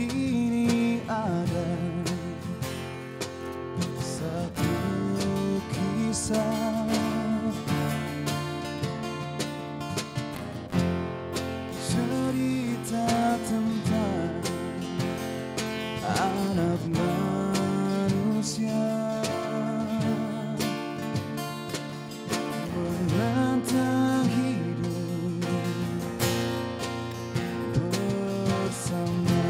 sini ada satu kisah, cerita tentang anak manusia menantang hidup bersama,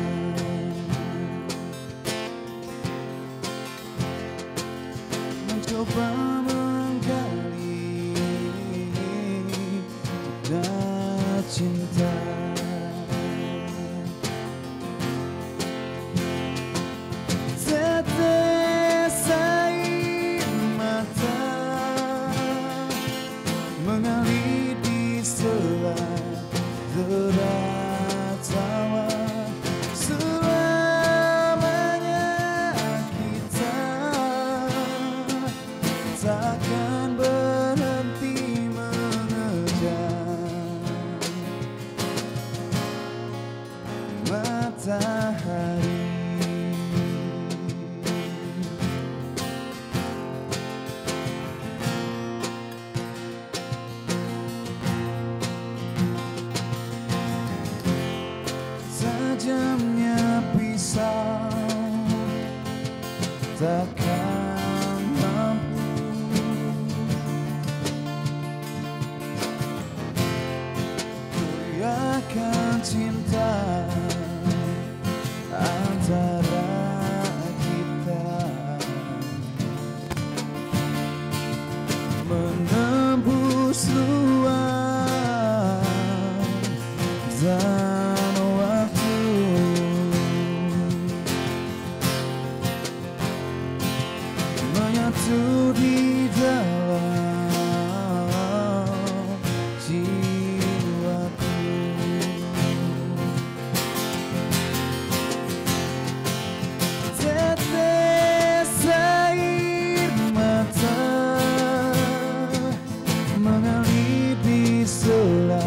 mencoba menggali dan cinta. Tetes air mata mengalir di sela derai tawa. Selamanya kita takkan berhenti mengejar matahari. Tajamnya pisau takkan mampu goyahkan cinta antara kita, menembus luar dan waktu, menyatu di dalam jiwaku. Tetes air mata mengalir di sela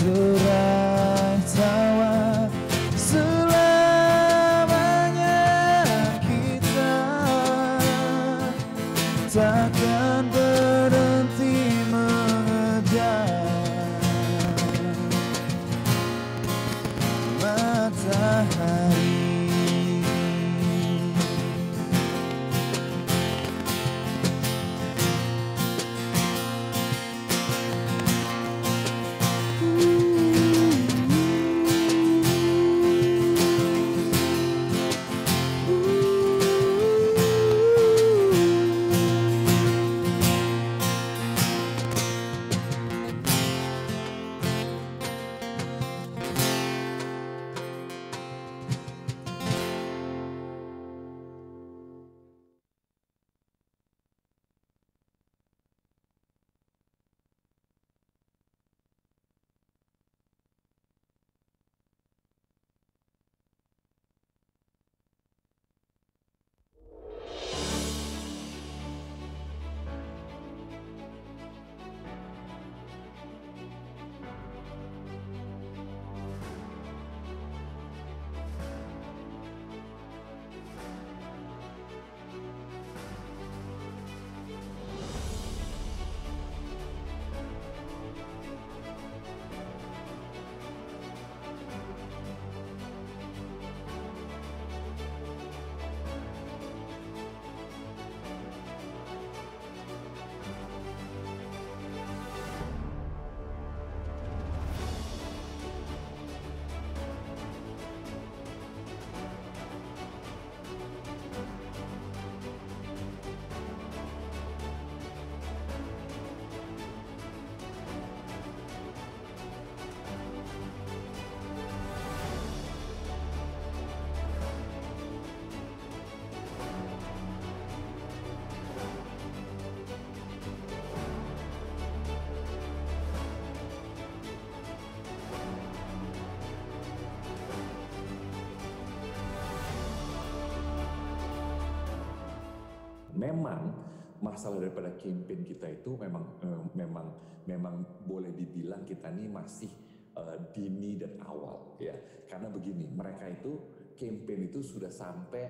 derai tawa. Selamanya kita takkan berhenti mengejar matahari. Memang masalah daripada campaign kita itu memang boleh dibilang kita ini masih dini dan awal ya, karena begini, mereka itu campaign itu sudah sampai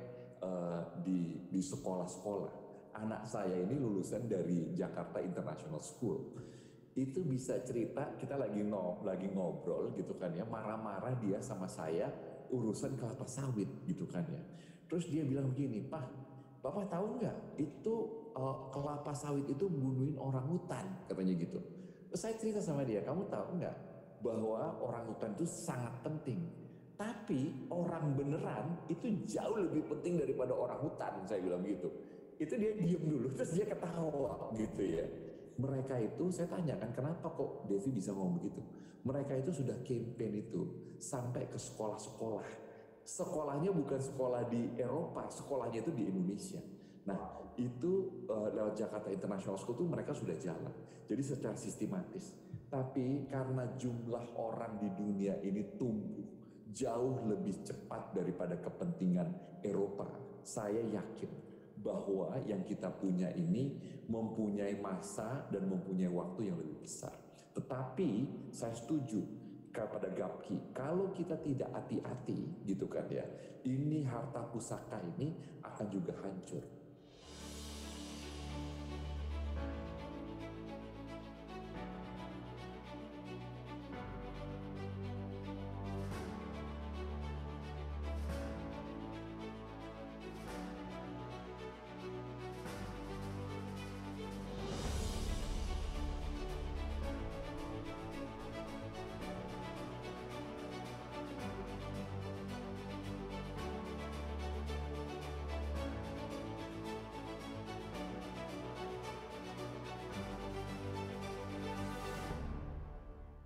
di sekolah-sekolah. Anak saya ini lulusan dari Jakarta International School. Itu bisa cerita, kita lagi ngobrol gitu kan ya, marah-marah dia sama saya urusan kelapa sawit gitu kan ya. Terus dia bilang begini, "Pak, Bapak tahu nggak itu kelapa sawit itu bunuhin orang hutan," katanya gitu. Terus saya cerita sama dia, "Kamu tahu nggak bahwa orang hutan itu sangat penting, tapi orang beneran itu jauh lebih penting daripada orang hutan," saya bilang gitu. Itu dia diem dulu, terus dia ketawa gitu ya. Mereka itu, saya tanyakan kenapa kok Devi bisa ngomong begitu. Mereka itu sudah campaign itu sampai ke sekolah-sekolah. Sekolahnya bukan sekolah di Eropa, sekolahnya itu di Indonesia. Nah itu lewat Jakarta International School itu mereka sudah jalan. Jadi secara sistematis. Tapi karena jumlah orang di dunia ini tumbuh jauh lebih cepat daripada kepentingan Eropa, saya yakin bahwa yang kita punya ini mempunyai masa dan mempunyai waktu yang lebih besar. Tetapi saya setuju kepada Gapki, kalau kita tidak hati-hati gitu kan ya, ini harta pusaka ini akan juga hancur.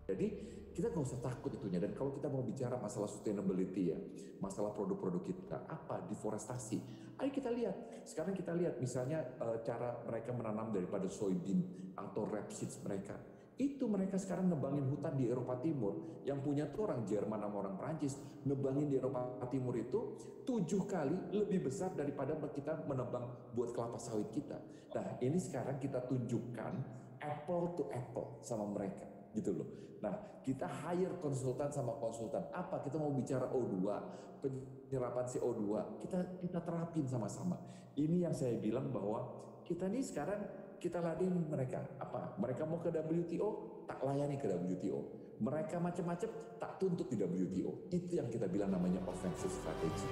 Jadi kita nggak usah takut itunya. Dan kalau kita mau bicara masalah sustainability ya, masalah produk-produk kita, apa deforestasi. Ayo kita lihat. Sekarang kita lihat misalnya cara mereka menanam daripada soybean atau rapeseeds mereka. Itu mereka sekarang nebangin hutan di Eropa Timur. Yang punya tuh orang Jerman sama orang Prancis. Nebangin di Eropa Timur itu 7 kali lebih besar daripada kita menebang buat kelapa sawit kita. Nah ini sekarang kita tunjukkan apple to apple sama mereka gitu loh. Nah kita hire konsultan sama konsultan. Apa kita mau bicara O2, penyerapan CO2, kita terapin sama-sama. Ini yang saya bilang bahwa kita nih sekarang kita ladenin mereka. Apa? Mereka mau ke WTO, tak layani ke WTO. Mereka macam-macam, tak tuntut di WTO. Itu yang kita bilang namanya offensive strategy.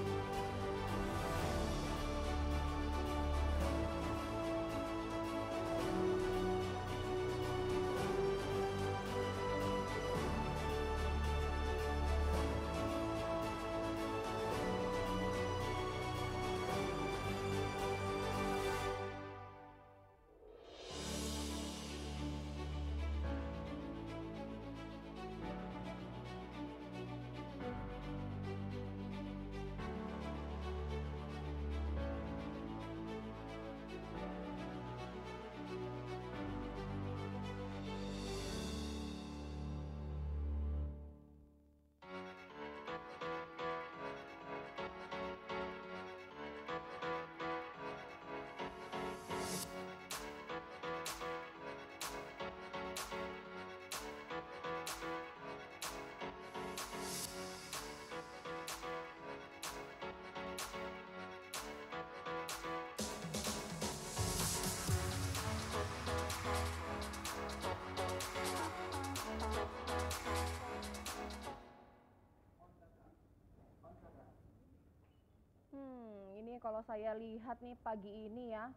Ini kalau saya lihat nih pagi ini ya,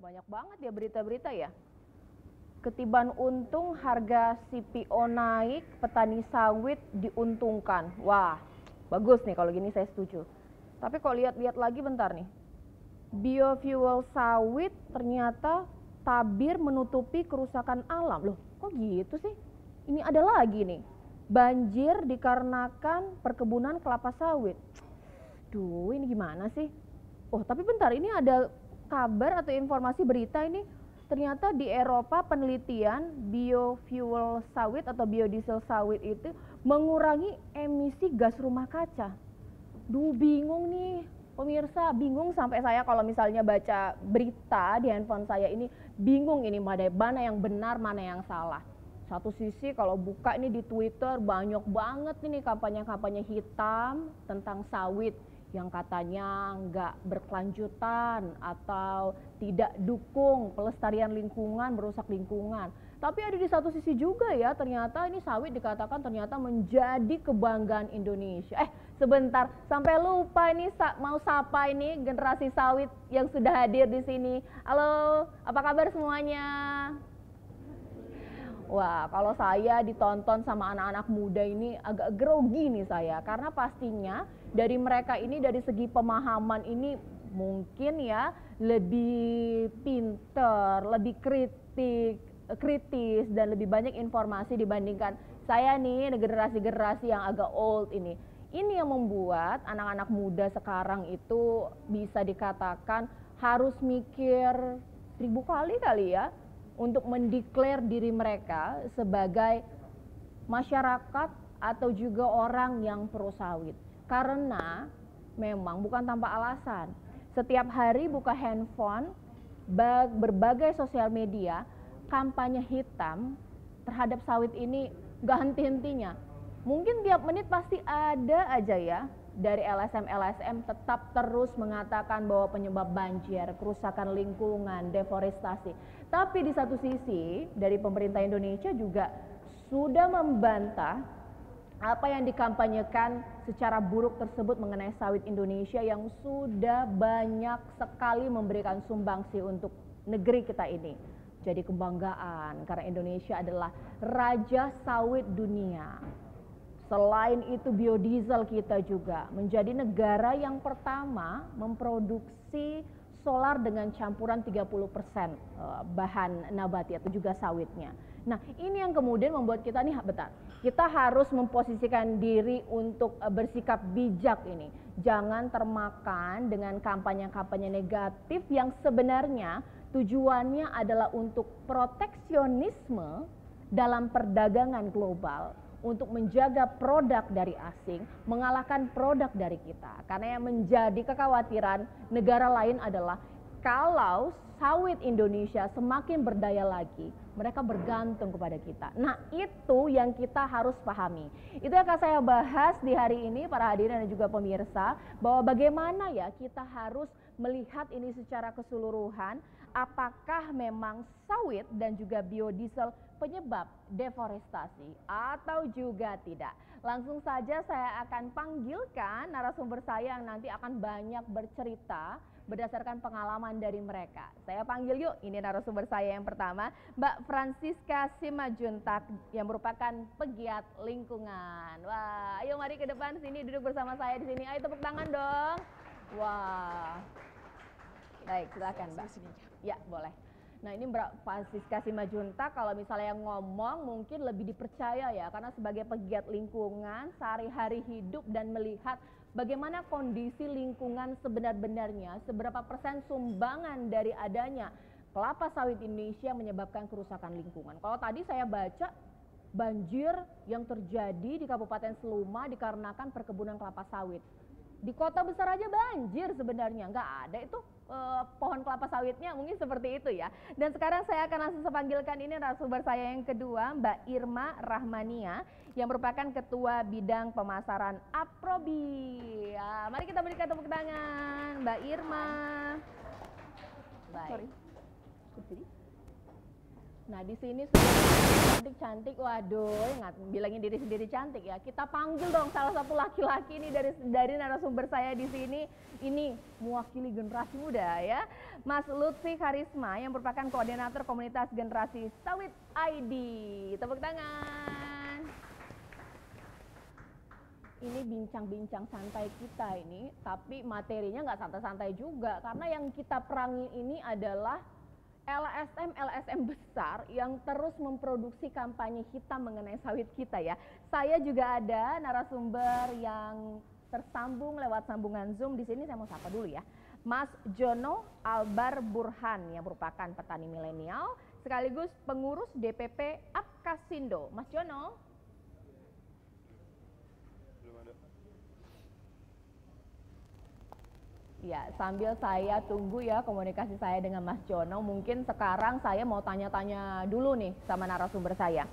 banyak banget ya berita-berita ya. Ketiban untung harga CPO naik, petani sawit diuntungkan. Wah, bagus nih kalau gini saya setuju. Tapi kalau lihat-lihat lagi bentar nih. Biofuel sawit ternyata tabir menutupi kerusakan alam. Loh, kok gitu sih? Ini ada lagi nih. Banjir dikarenakan perkebunan kelapa sawit. Duh, ini gimana sih? Oh, tapi bentar, ini ada kabar atau informasi berita ini. Ternyata di Eropa penelitian biofuel sawit atau biodiesel sawit itu mengurangi emisi gas rumah kaca. Duh, bingung nih pemirsa, bingung sampai saya kalau misalnya baca berita di handphone saya ini, bingung ini mana yang benar, mana yang salah. Satu sisi kalau buka ini di Twitter banyak banget ini kampanye-kampanye hitam tentang sawit yang katanya nggak berkelanjutan atau tidak dukung pelestarian lingkungan, merusak lingkungan. Tapi ada di satu sisi juga ya, ternyata ini sawit dikatakan ternyata menjadi kebanggaan Indonesia. Sebentar, sampai lupa ini mau sapa ini generasi sawit yang sudah hadir di sini. Halo, apa kabar semuanya? Wah, kalau saya ditonton sama anak-anak muda ini agak grogi nih saya, karena pastinya dari mereka ini dari segi pemahaman ini mungkin ya lebih pinter, lebih kritis dan lebih banyak informasi dibandingkan saya nih generasi-generasi yang agak old ini. Ini yang membuat anak-anak muda sekarang itu bisa dikatakan harus mikir 1000 kali ya untuk mendeklar diri mereka sebagai masyarakat atau juga orang yang pro sawit. Karena memang bukan tanpa alasan. Setiap hari buka handphone, berbagai sosial media, kampanye hitam terhadap sawit ini gak henti-hentinya. Mungkin tiap menit pasti ada aja ya dari LSM tetap terus mengatakan bahwa penyebab banjir, kerusakan lingkungan, deforestasi. Tapi di satu sisi dari pemerintah Indonesia juga sudah membantah apa yang dikampanyekan secara buruk tersebut mengenai sawit Indonesia yang sudah banyak sekali memberikan sumbangsi untuk negeri kita ini. Jadi kebanggaan karena Indonesia adalah raja sawit dunia. Selain itu biodiesel kita juga menjadi negara yang pertama memproduksi solar dengan campuran 30% bahan nabati atau juga sawitnya. Nah, ini yang kemudian membuat kita nih betul. Kita harus memposisikan diri untuk bersikap bijak ini. Jangan termakan dengan kampanye-kampanye negatif yang sebenarnya tujuannya adalah untuk proteksionisme dalam perdagangan global, untuk menjaga produk dari asing, mengalahkan produk dari kita. Karena yang menjadi kekhawatiran negara lain adalah kalau sawit Indonesia semakin berdaya lagi, mereka bergantung kepada kita. Nah, itu yang kita harus pahami. Itu yang akan saya bahas di hari ini, para hadirin dan juga pemirsa, bahwa bagaimana ya kita harus melihat ini secara keseluruhan, apakah memang sawit dan juga biodiesel penyebab deforestasi atau juga tidak. Langsung saja saya akan panggilkan narasumber saya yang nanti akan banyak bercerita berdasarkan pengalaman dari mereka. Saya panggil yuk, ini narasumber saya yang pertama, Mbak Francisca Simajuntak yang merupakan pegiat lingkungan. Wah, ayo mari ke depan sini, duduk bersama saya di sini. Ayo tepuk tangan dong. Wah. Baik, silakan Mbak. Ya, boleh. Nah, ini Mbak Francisca Simajuntak kalau misalnya ngomong mungkin lebih dipercaya ya, karena sebagai pegiat lingkungan sehari-hari hidup dan melihat bagaimana kondisi lingkungan sebenar-benarnya, seberapa persen sumbangan dari adanya kelapa sawit Indonesia menyebabkan kerusakan lingkungan. Kalau tadi saya baca banjir yang terjadi di Kabupaten Seluma dikarenakan perkebunan kelapa sawit. Di kota besar aja banjir sebenarnya, nggak ada itu pohon kelapa sawitnya, mungkin seperti itu ya. Dan sekarang saya akan langsung panggilkan ini narasumber saya yang kedua, Mbak Irma Rahmania yang merupakan Ketua Bidang Pemasaran Aprobi. Ya, mari kita berikan tepuk tangan, Mbak Irma. Baik. Nah, di sini cantik-cantik, waduh, bilangin diri sendiri cantik ya. Kita panggil dong salah satu laki-laki ini dari narasumber saya di sini. Ini mewakili generasi muda ya, Mas Lutfi Karisma yang merupakan koordinator komunitas generasi Sawit ID. Tepuk tangan. Ini bincang-bincang santai kita ini, tapi materinya nggak santai-santai juga, karena yang kita perangi ini adalah LSM besar yang terus memproduksi kampanye hitam mengenai sawit kita ya. Saya juga ada narasumber yang tersambung lewat sambungan Zoom. Di sini saya mau sapa dulu ya. Mas Jono Albar Burhan yang merupakan petani milenial sekaligus pengurus DPP Apkasindo. Mas Jono. Ya, sambil saya tunggu ya komunikasi saya dengan Mas Jono, mungkin sekarang saya mau tanya-tanya dulu nih sama narasumber saya.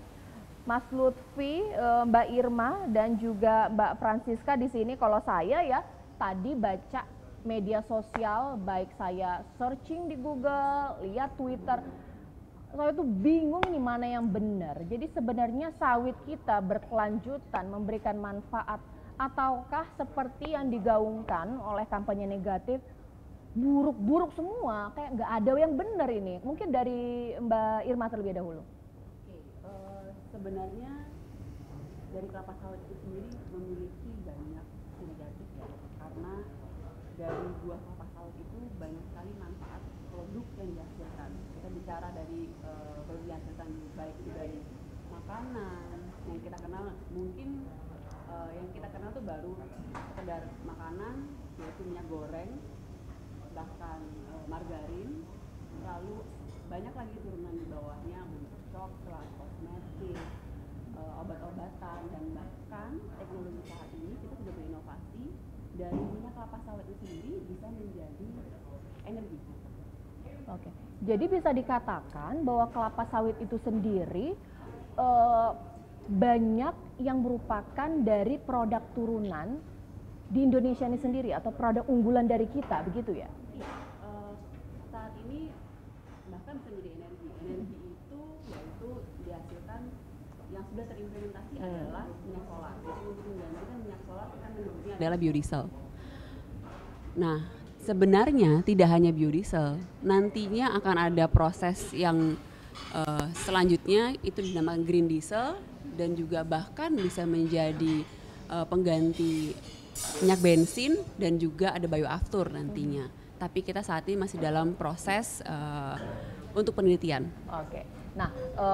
Mas Lutfi, Mbak Irma dan juga Mbak Francisca di sini, kalau saya ya tadi baca media sosial, baik saya searching di Google, lihat Twitter, saya tuh bingung nih mana yang benar. Jadi sebenarnya sawit kita berkelanjutan memberikan manfaat ataukah seperti yang digaungkan oleh kampanye negatif buruk-buruk semua, kayak nggak ada yang benar ini. Mungkin dari Mbak Irma terlebih dahulu. Oke, sebenarnya dari kelapa sawit itu sendiri memiliki banyak sisi negatif ya, karena dari buah kelapa sawit itu banyak sekali manfaat produk yang dihasilkan. Kita bicara dari produk dihasilkan baik itu dari makanan yang kita kenal, mungkin yang kita kenal tuh baru sekedar makanan, yaitu minyak goreng, bahkan margarin, lalu banyak lagi turunan di bawahnya untuk coklat, kosmetik, obat-obatan, dan bahkan teknologi saat ini kita sudah berinovasi dari minyak kelapa sawit itu sendiri bisa menjadi energi. Oke, jadi bisa dikatakan bahwa kelapa sawit itu sendiri banyak yang merupakan dari produk turunan di Indonesia ini sendiri atau produk unggulan dari kita, begitu ya? Iya, saat ini bahkan bisa menjadi energi. Energi itu yaitu dihasilkan yang sudah terimplementasi adalah minyak solar. Jadi untuk menggantikan minyak solar kita menurutnya adalah biodiesel. Nah, sebenarnya tidak hanya biodiesel, nantinya akan ada proses yang selanjutnya itu dinamakan green diesel dan juga bahkan bisa menjadi pengganti minyak bensin dan juga ada bioaftur nantinya. Tapi kita saat ini masih dalam proses untuk penelitian. Oke. Nah,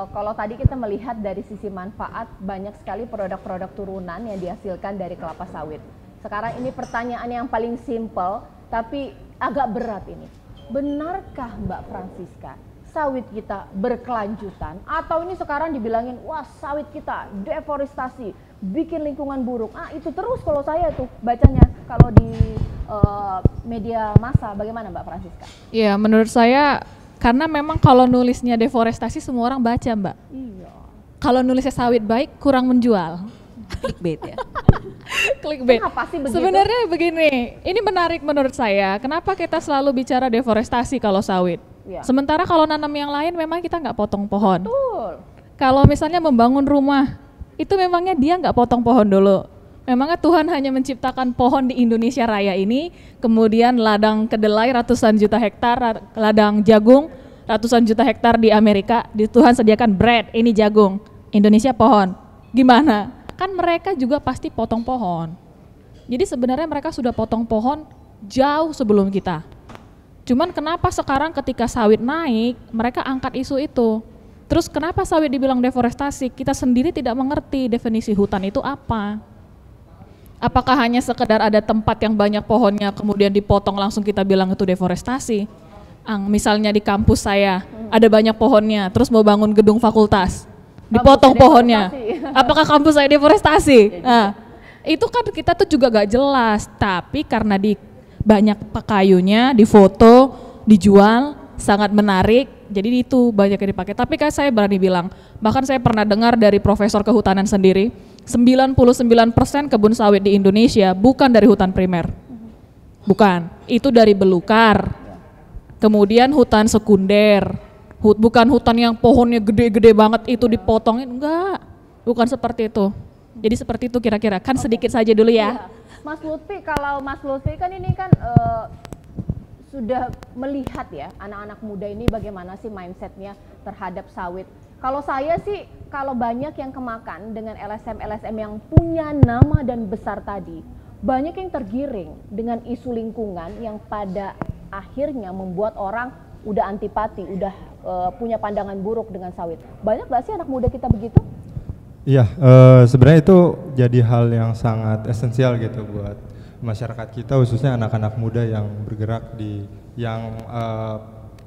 kalau tadi kita melihat dari sisi manfaat, banyak sekali produk-produk turunan yang dihasilkan dari kelapa sawit. Sekarang ini pertanyaan yang paling simpel, tapi agak berat ini. Benarkah Mbak Francisca, sawit kita berkelanjutan? Atau ini sekarang dibilangin, wah sawit kita deforestasi, bikin lingkungan buruk. Itu terus kalau saya tuh bacanya, kalau di media massa. Bagaimana Mbak Francisca? Iya, menurut saya karena memang kalau nulisnya deforestasi semua orang baca, Mbak. Iya. Kalau nulisnya sawit baik kurang menjual. Clickbait ya. Clickbait. Kenapa sih begitu? Sebenarnya begini, ini menarik menurut saya. Kenapa kita selalu bicara deforestasi kalau sawit? Ya. Sementara kalau nanam yang lain memang kita nggak potong pohon. Betul. Kalau misalnya membangun rumah, itu memangnya dia nggak potong pohon dulu. Memangnya Tuhan hanya menciptakan pohon di Indonesia Raya ini, kemudian ladang kedelai ratusan juta hektar, ladang jagung ratusan juta hektar di Amerika, di Tuhan sediakan bread, ini jagung, Indonesia pohon. Gimana? Kan mereka juga pasti potong pohon. Jadi sebenarnya mereka sudah potong pohon jauh sebelum kita. Cuman kenapa sekarang ketika sawit naik, mereka angkat isu itu. Terus kenapa sawit dibilang deforestasi? Kita sendiri tidak mengerti definisi hutan itu apa. Apakah hanya sekedar ada tempat yang banyak pohonnya kemudian dipotong langsung kita bilang itu deforestasi? Misalnya di kampus saya ada banyak pohonnya, terus mau bangun gedung fakultas, dipotong pohonnya. Apakah kampus saya deforestasi? Nah, itu kan kita tuh juga gak jelas, tapi karena di banyak kayunya, difoto, dijual, sangat menarik, jadi itu banyak yang dipakai. Tapi kan saya berani bilang, bahkan saya pernah dengar dari profesor kehutanan sendiri, 99% kebun sawit di Indonesia bukan dari hutan primer. Bukan, itu dari belukar. Kemudian hutan sekunder. Bukan hutan yang pohonnya gede-gede banget itu dipotongin, enggak. Bukan seperti itu. Jadi seperti itu kira-kira, kan sedikit saja dulu ya. Iya. Mas Lutfi, kalau Mas Lutfi kan ini kan sudah melihat ya anak-anak muda ini bagaimana sih mindsetnya terhadap sawit. Kalau saya sih, kalau banyak yang kemakan dengan LSM-LSM yang punya nama dan besar tadi, banyak yang tergiring dengan isu lingkungan yang pada akhirnya membuat orang udah antipati, udah punya pandangan buruk dengan sawit. Banyak gak sih anak muda kita begitu? Iya, sebenarnya itu jadi hal yang sangat esensial gitu buat masyarakat kita, khususnya anak-anak muda yang bergerak di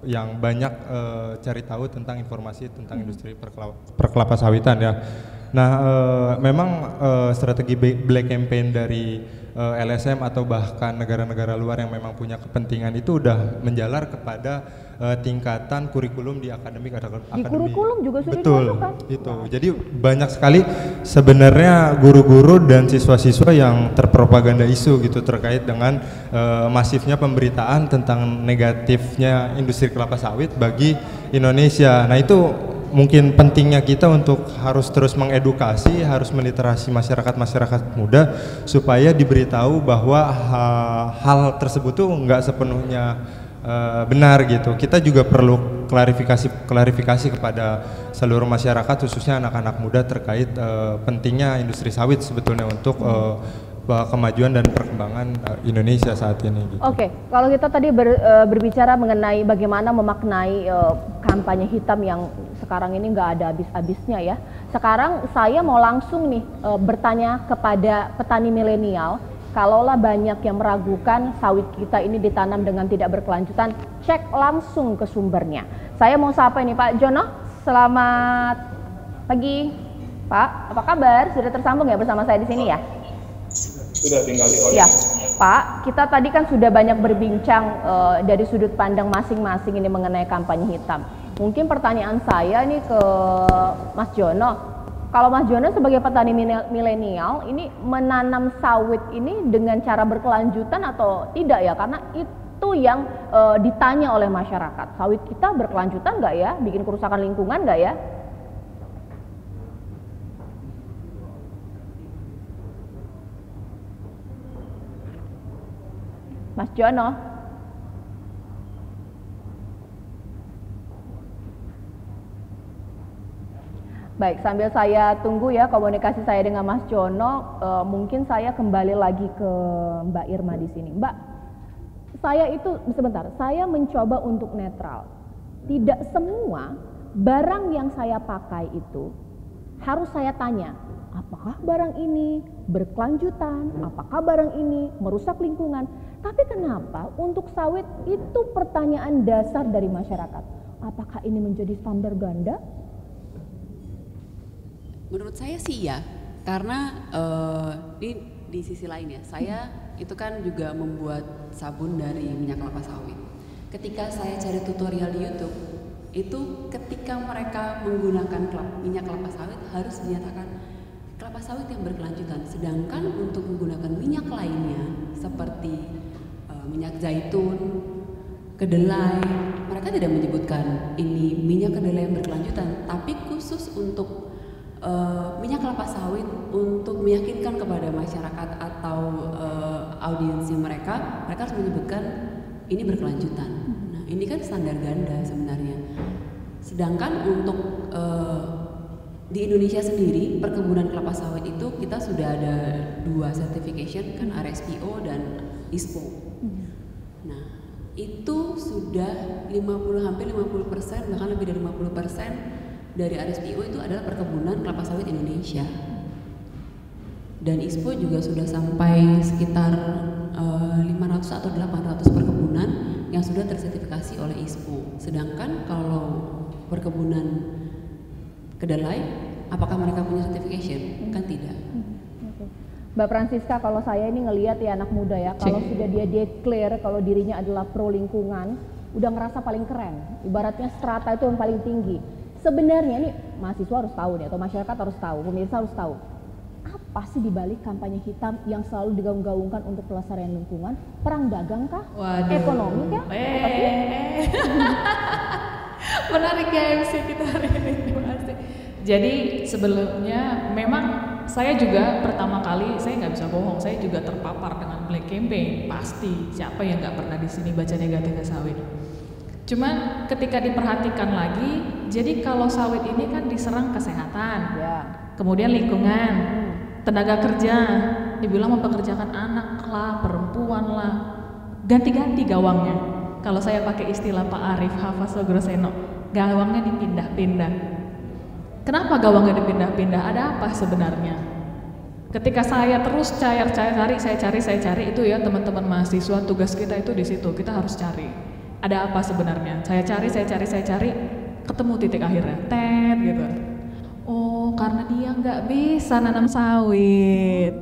yang banyak cari tahu tentang informasi tentang industri perkelapa sawitan ya. Nah, memang strategi Black Campaign dari LSM atau bahkan negara-negara luar yang memang punya kepentingan itu udah menjalar kepada tingkatan kurikulum di akademik. Di kurikulum juga sudah betul, dimasukkan? itu. Jadi banyak sekali sebenarnya guru-guru dan siswa-siswa yang terpropaganda isu gitu terkait dengan masifnya pemberitaan tentang negatifnya industri kelapa sawit bagi Indonesia. Nah itu mungkin pentingnya kita untuk harus terus mengedukasi, harus meliterasi masyarakat muda supaya diberitahu bahwa hal tersebut tuh nggak sepenuhnya benar gitu. Kita juga perlu klarifikasi kepada seluruh masyarakat khususnya anak-anak muda terkait pentingnya industri sawit sebetulnya untuk kemajuan dan perkembangan Indonesia saat ini. Gitu. Oke, kalau kita tadi berbicara mengenai bagaimana memaknai kampanye hitam yang sekarang ini nggak ada habis-habisnya ya. Sekarang saya mau langsung nih bertanya kepada petani milenial, kalaulah banyak yang meragukan sawit kita ini ditanam dengan tidak berkelanjutan, cek langsung ke sumbernya. Saya mau sapa ini Pak Jono, selamat pagi Pak, apa kabar? Sudah tersambung ya bersama saya di sini ya? Sudah, tinggal di ya, Pak, kita tadi kan sudah banyak berbincang dari sudut pandang masing-masing ini mengenai kampanye hitam. Mungkin pertanyaan saya nih ke Mas Jono, kalau Mas Jono sebagai petani milenial ini menanam sawit ini dengan cara berkelanjutan atau tidak ya? Karena itu yang ditanya oleh masyarakat. Sawit kita berkelanjutan nggak ya? Bikin kerusakan lingkungan nggak ya? Mas Jono. Baik, sambil saya tunggu ya komunikasi saya dengan Mas Jono, mungkin saya kembali lagi ke Mbak Irma di sini. Mbak, saya itu sebentar, saya mencoba untuk netral. Tidak semua barang yang saya pakai itu harus saya tanya, apakah barang ini berkelanjutan, apakah barang ini merusak lingkungan. Tapi kenapa untuk sawit itu pertanyaan dasar dari masyarakat? Apakah ini menjadi standar ganda? Menurut saya sih ya, karena ini di sisi lain ya, saya itu kan juga membuat sabun dari minyak kelapa sawit. Ketika saya cari tutorial di YouTube, itu ketika mereka menggunakan minyak kelapa sawit harus dinyatakan kelapa sawit yang berkelanjutan. Sedangkan untuk menggunakan minyak lainnya seperti minyak zaitun, kedelai, mereka tidak menyebutkan ini minyak kedelai yang berkelanjutan, tapi khusus untuk minyak kelapa sawit untuk meyakinkan kepada masyarakat atau audiensnya mereka harus menyebutkan ini berkelanjutan. Nah, ini kan standar ganda sebenarnya. Sedangkan untuk di Indonesia sendiri perkebunan kelapa sawit itu kita sudah ada 2 certification kan, RSPO dan ISPO. Nah, itu sudah hampir 50%, bahkan lebih dari 50% dari RSPO itu adalah perkebunan kelapa sawit Indonesia. Dan ISPO juga sudah sampai sekitar 500 atau 800 perkebunan yang sudah tersertifikasi oleh ISPO. Sedangkan kalau perkebunan kedelai, apakah mereka punya certification? Kan tidak. Mbak Francisca, kalau saya ini ngelihat ya anak muda ya, kalau sudah dia declare kalau dirinya adalah pro lingkungan, udah ngerasa paling keren. Ibaratnya strata itu yang paling tinggi. Sebenarnya ini mahasiswa harus tahu nih, atau masyarakat harus tahu, pemirsa harus tahu. Apa sih dibalik kampanye hitam yang selalu digaung-gaungkan untuk pelestarian lingkungan? Perang dagang kah? Waduh. Ekonomi kah? Menarik ya MC kita hari ini. Jadi sebelumnya memang saya juga pertama kali, saya nggak bisa bohong, saya juga terpapar dengan black campaign. Pasti siapa yang nggak pernah di sini baca negatifnya sawit. Cuman ketika diperhatikan lagi, jadi kalau sawit ini kan diserang kesehatan, kemudian lingkungan, tenaga kerja, dibilang mempekerjakan anak lah, perempuan lah, ganti-ganti gawangnya. Kalau saya pakai istilah Pak Arief Hafazo Groseno, gawangnya dipindah-pindah. Kenapa gawangnya dipindah-pindah? Ada apa sebenarnya? Ketika saya terus saya cari itu ya teman-teman mahasiswa, tugas kita itu di situ, kita harus cari. Ada apa sebenarnya? Saya cari, ketemu titik akhirnya, tet gitu. Oh, karena dia nggak bisa nanam sawit.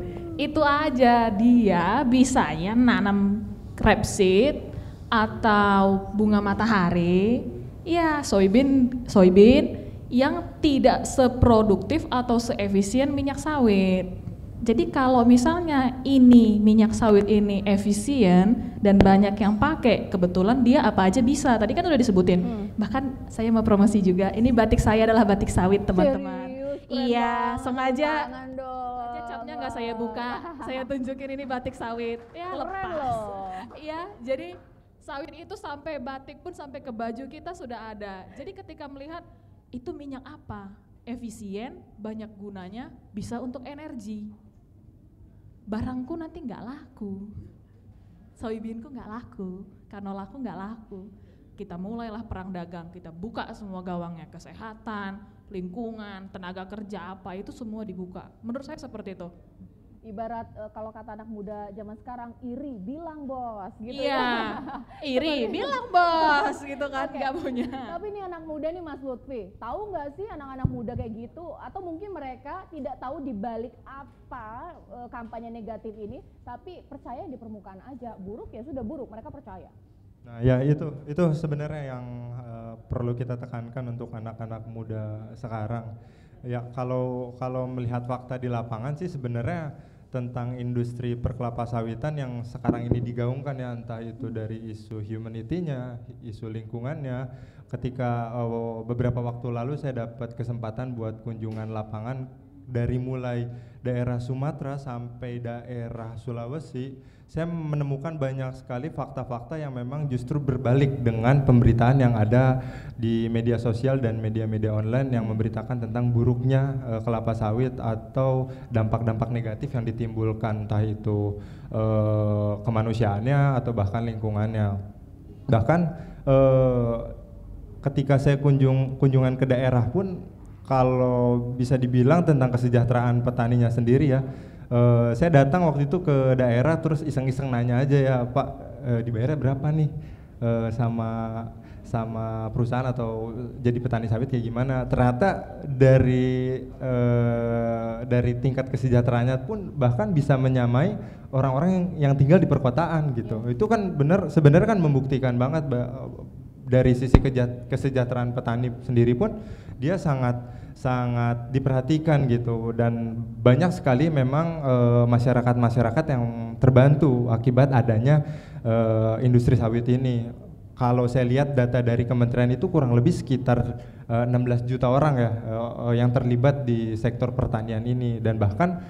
Itu aja, dia bisanya nanam rapeseed atau bunga matahari, ya soybean yang tidak seproduktif atau seefisien minyak sawit. Jadi kalau misalnya ini minyak sawit ini efisien dan banyak yang pakai, kebetulan dia apa aja bisa. Tadi kan udah disebutin. Bahkan saya mau promosi juga. Ini batik saya adalah batik sawit, teman-teman. Iya, sengaja capnya nggak saya buka, saya tunjukin ini batik sawit. Ya, lepas. Iya, jadi sawit itu sampai batik pun sampai ke baju kita sudah ada. Jadi ketika melihat itu minyak apa? Efisien, banyak gunanya, bisa untuk energi. Barangku nanti nggak laku, soybeanku nggak laku, kanolaku nggak laku. Kita mulailah perang dagang, kita buka semua gawangnya, kesehatan, lingkungan, tenaga kerja apa itu semua dibuka. Menurut saya seperti itu. Ibarat kalau kata anak muda zaman sekarang, iri bilang bos gitu. Iya, iri bilang bos gitu kan, nggak punya. Tapi ini anak muda nih Mas Lutfi, tahu nggak sih anak-anak muda kayak gitu? Atau mungkin mereka tidak tahu dibalik apa kampanye negatif ini, tapi percaya di permukaan aja, buruk ya sudah buruk, mereka percaya. Nah ya itu sebenarnya yang perlu kita tekankan untuk anak-anak muda sekarang. Ya kalau melihat fakta di lapangan sih sebenarnya tentang industri perkelapa sawitan yang sekarang ini digaungkan ya, entah itu dari isu humanity-nya, isu lingkungannya. Ketika beberapa waktu lalu saya dapat kesempatan buat kunjungan lapangan dari mulai daerah Sumatera sampai daerah Sulawesi, saya menemukan banyak sekali fakta-fakta yang memang justru berbalik dengan pemberitaan yang ada di media sosial dan media-media online yang memberitakan tentang buruknya kelapa sawit atau dampak-dampak negatif yang ditimbulkan, entah itu kemanusiaannya atau bahkan lingkungannya. Bahkan ketika saya kunjungan ke daerah pun, kalau bisa dibilang tentang kesejahteraan petaninya sendiri ya, saya datang waktu itu ke daerah terus iseng-iseng nanya aja ya, Pak dibayarnya berapa nih sama perusahaan atau jadi petani sawit kayak gimana. Ternyata dari tingkat kesejahteraannya pun bahkan bisa menyamai orang-orang yang tinggal di perkotaan gitu. Itu kan sebenarnya kan membuktikan banget dari sisi kesejahteraan petani sendiri pun dia sangat diperhatikan gitu, dan banyak sekali memang masyarakat yang terbantu akibat adanya industri sawit ini. Kalau saya lihat data dari kementerian itu kurang lebih sekitar 16 juta orang ya yang terlibat di sektor pertanian ini, dan bahkan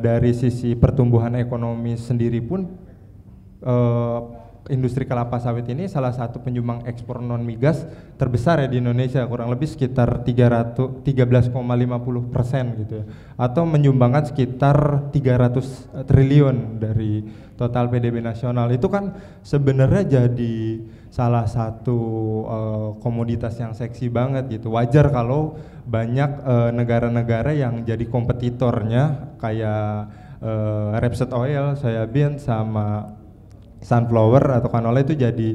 dari sisi pertumbuhan ekonomi sendiri pun industri kelapa sawit ini salah satu penyumbang ekspor non migas terbesar ya di Indonesia, kurang lebih sekitar 13,50% gitu ya, atau menyumbangkan sekitar 300 triliun dari total PDB nasional. Itu kan sebenarnya jadi salah satu komoditas yang seksi banget gitu. Wajar kalau banyak negara-negara yang jadi kompetitornya kayak rapeseed oil, soybean sama sunflower atau canola itu jadi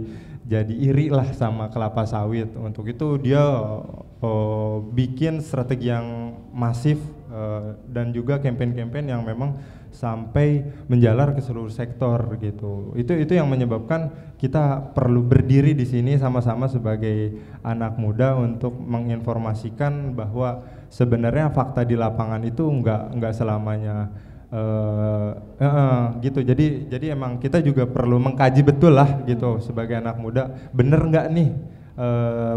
iri lah sama kelapa sawit. Untuk itu dia bikin strategi yang masif dan juga campaign-campaign yang memang sampai menjalar ke seluruh sektor gitu. Itu yang menyebabkan kita perlu berdiri di sini sama-sama sebagai anak muda untuk menginformasikan bahwa sebenarnya fakta di lapangan itu enggak selamanya gitu. Jadi emang kita juga perlu mengkaji betul lah gitu sebagai anak muda, bener nggak nih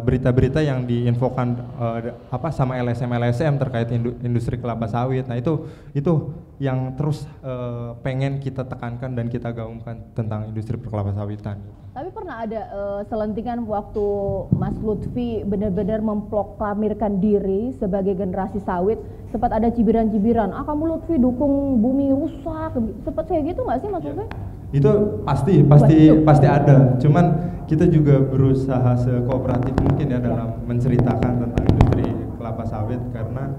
berita-berita yang diinfokan sama LSM terkait industri kelapa sawit. Nah itu yang terus pengen kita tekankan dan kita gaungkan tentang industri kelapa sawitan. Tapi pernah ada selentingan waktu Mas Lutfi benar-benar memproklamirkan diri sebagai generasi sawit, sempat ada cibiran-cibiran, kamu Lutfi dukung bumi rusak, sempat kayak gitu nggak sih Mas Lutfi? Itu pasti ada. Cuman kita juga berusaha sekooperatif mungkin ya dalam menceritakan tentang industri kelapa sawit, karena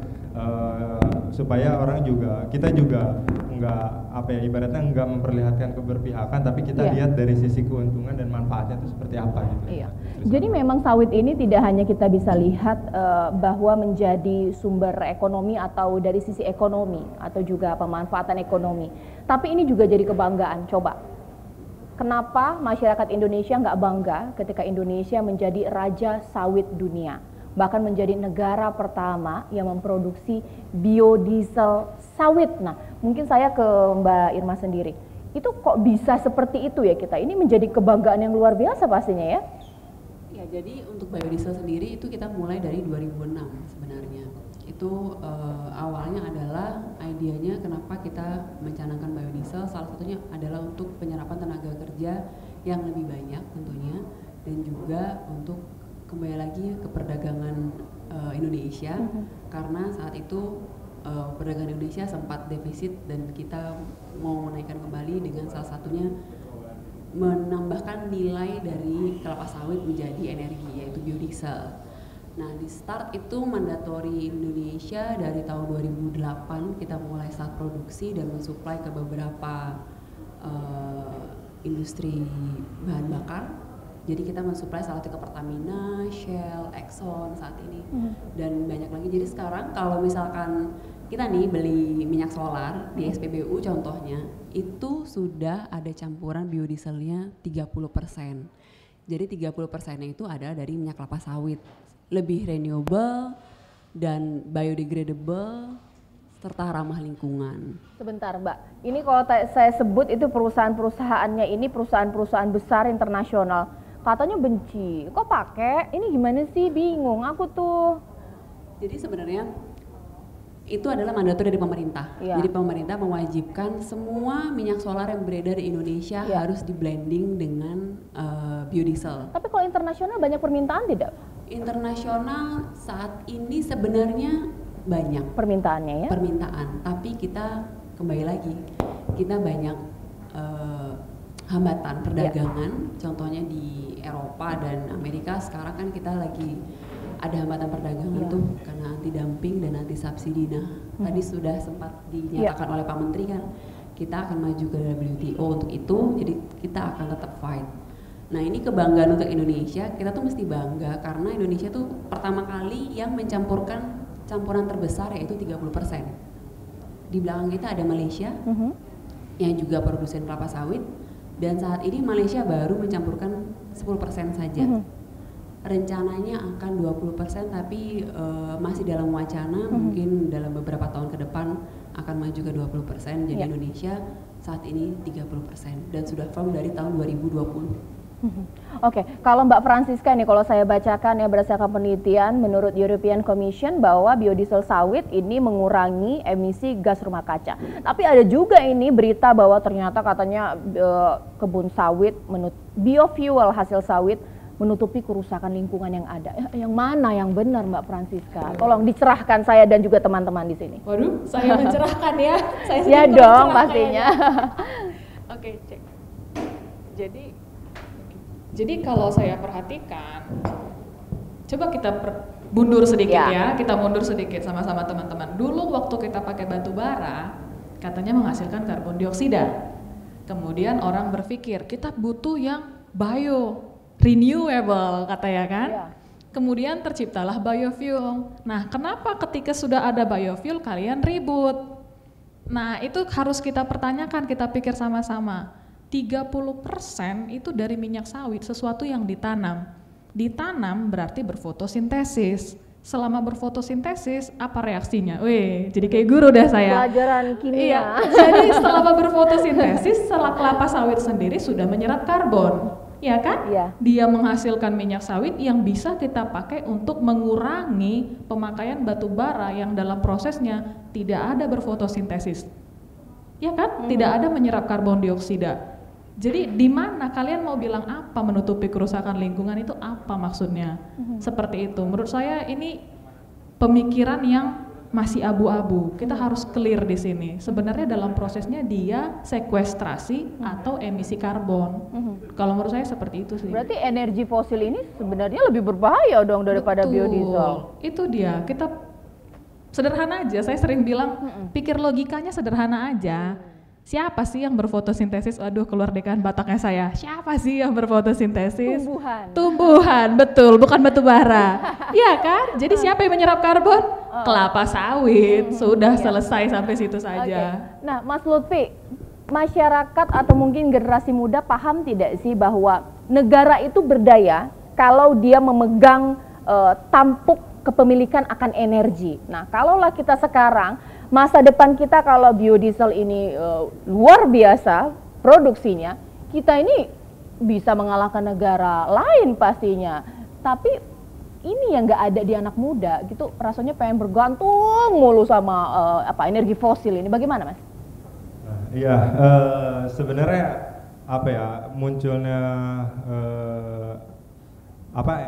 supaya orang juga, kita juga nggak apa ya, ibaratnya nggak memperlihatkan keberpihakan, tapi kita lihat dari sisi keuntungan dan manfaatnya itu seperti apa gitu. Iya. Jadi memang sawit ini tidak hanya kita bisa lihat bahwa menjadi sumber ekonomi atau dari sisi ekonomi atau juga pemanfaatan ekonomi, tapi ini juga jadi kebanggaan. Coba, kenapa masyarakat Indonesia nggak bangga ketika Indonesia menjadi raja sawit dunia? Bahkan menjadi negara pertama yang memproduksi biodiesel sawit. Nah, mungkin saya ke Mbak Irma sendiri. Itu kok bisa seperti itu ya kita? Ini menjadi kebanggaan yang luar biasa pastinya ya? Ya, jadi untuk biodiesel sendiri itu kita mulai dari 2006 sebenarnya. Itu awalnya adalah idenya kenapa kita mencanangkan biodiesel, salah satunya adalah untuk penyerapan tenaga kerja yang lebih banyak tentunya, dan juga untuk kembali lagi ke perdagangan Indonesia, karena saat itu perdagangan Indonesia sempat defisit dan kita mau menaikkan kembali dengan salah satunya menambahkan nilai dari kelapa sawit menjadi energi, yaitu biodiesel. Nah, di start itu mandatori Indonesia dari tahun 2008 kita mulai start produksi dan mensuplai ke beberapa industri bahan bakar. Jadi kita mensuplai salah satu ke Pertamina, Shell, Exxon saat ini, dan banyak lagi. Jadi sekarang kalau misalkan kita nih beli minyak solar di SPBU contohnya, itu sudah ada campuran biodieselnya 30%. Jadi 30%-nya itu ada dari minyak kelapa sawit, lebih renewable dan biodegradable serta ramah lingkungan. Sebentar Mbak, ini kalau saya sebut itu perusahaan-perusahaannya ini perusahaan-perusahaan besar internasional. Katanya benci, kok pakai? Ini gimana sih? Bingung aku tuh. Jadi sebenarnya itu adalah mandator dari pemerintah. Jadi pemerintah mewajibkan semua minyak solar yang beredar di Indonesia harus di blending dengan biodiesel. Tapi kalau internasional banyak permintaan tidak? Internasional saat ini sebenarnya banyak permintaannya ya. Permintaan, tapi kita kembali lagi, kita banyak hambatan perdagangan, contohnya di Eropa dan Amerika sekarang kan kita lagi ada hambatan perdagangan tuh karena anti dumping dan anti subsidi. Nah, tadi sudah sempat dinyatakan oleh Pak Menteri kan, kita akan maju ke WTO untuk itu, jadi kita akan tetap fight. Nah, ini kebanggaan untuk Indonesia, kita tuh mesti bangga karena Indonesia tuh pertama kali yang mencampurkan campuran terbesar yaitu 30%. Di belakang kita ada Malaysia yang juga produsen kelapa sawit. Dan saat ini Malaysia baru mencampurkan 10% saja. Rencananya akan 20%, tapi masih dalam wacana, mungkin dalam beberapa tahun ke depan akan maju ke 20%. Jadi Indonesia saat ini 30% dan sudah firm dari tahun 2020. Oke, kalau Mbak Francisca nih, kalau saya bacakan ya berdasarkan penelitian menurut European Commission bahwa biodiesel sawit ini mengurangi emisi gas rumah kaca. Tapi ada juga ini berita bahwa ternyata katanya kebun sawit, biofuel hasil sawit menutupi kerusakan lingkungan yang ada. Yang mana yang benar Mbak Francisca? Tolong dicerahkan saya dan juga teman-teman di sini. Waduh, saya mencerahkan ya. Saya ya dong pastinya. Oke, cek. Jadi kalau saya perhatikan, coba kita mundur sedikit ya, kita mundur sedikit sama-sama teman-teman. Dulu waktu kita pakai batu bara, katanya menghasilkan karbon dioksida. Kemudian orang berpikir kita butuh yang renewable katanya kan. Kemudian terciptalah biofuel. Nah, kenapa ketika sudah ada biofuel kalian ribut? Nah, itu harus kita pertanyakan, kita pikir sama-sama. 30% itu dari minyak sawit, sesuatu yang ditanam. Ditanam berarti berfotosintesis. Selama berfotosintesis, apa reaksinya? Wih, jadi kayak guru dah saya. Pelajaran kimia. Iya, jadi selama berfotosintesis, selak kelapa sawit sendiri sudah menyerap karbon. Ya kan? Iya. Dia menghasilkan minyak sawit yang bisa kita pakai untuk mengurangi pemakaian batu bara yang dalam prosesnya tidak ada berfotosintesis. Ya kan? Tidak ada menyerap karbon dioksida. Jadi di mana kalian mau bilang apa menutupi kerusakan lingkungan itu apa maksudnya? Seperti itu. Menurut saya ini pemikiran yang masih abu-abu. Kita harus clear di sini. Sebenarnya dalam prosesnya dia sekuestrasi atau emisi karbon. Kalau menurut saya seperti itu sih. Berarti energi fosil ini sebenarnya lebih berbahaya dong daripada biodiesel. Itu dia. Kita Sederhana aja, saya sering bilang pikir logikanya sederhana aja. Siapa sih yang berfotosintesis? Aduh, keluar deh kan bataknya saya. Siapa sih yang berfotosintesis? Tumbuhan, betul, bukan batu bara. Iya kan? Jadi siapa yang menyerap karbon? Kelapa sawit. Sudah selesai sampai situ saja. Nah, Mas Lutfi, masyarakat atau mungkin generasi muda paham tidak sih bahwa negara itu berdaya kalau dia memegang tampuk kepemilikan akan energi. Nah, kalaulah kita sekarang masa depan kita kalau biodiesel ini luar biasa produksinya, kita ini bisa mengalahkan negara lain pastinya. Tapi ini yang nggak ada di anak muda gitu, rasanya pengen bergantung mulu sama energi fosil ini. Bagaimana, Mas? Iya, sebenarnya apa ya, munculnya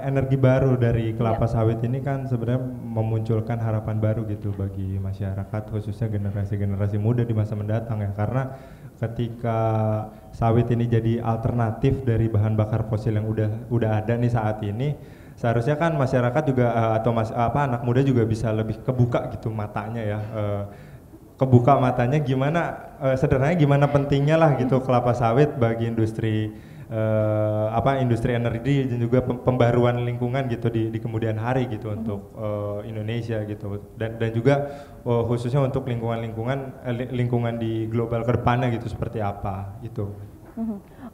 energi baru dari kelapa sawit ini kan sebenarnya memunculkan harapan baru gitu bagi masyarakat, khususnya generasi-generasi muda di masa mendatang ya, karena ketika sawit ini jadi alternatif dari bahan bakar fosil yang udah ada nih saat ini, seharusnya kan masyarakat juga anak muda juga bisa lebih kebuka gitu matanya ya, kebuka matanya gimana, sederhananya gimana pentingnya lah gitu kelapa sawit bagi industri industri energi dan juga pembaruan lingkungan gitu di kemudian hari gitu untuk Indonesia gitu, dan juga khususnya untuk lingkungan di global ke depannya gitu seperti apa itu.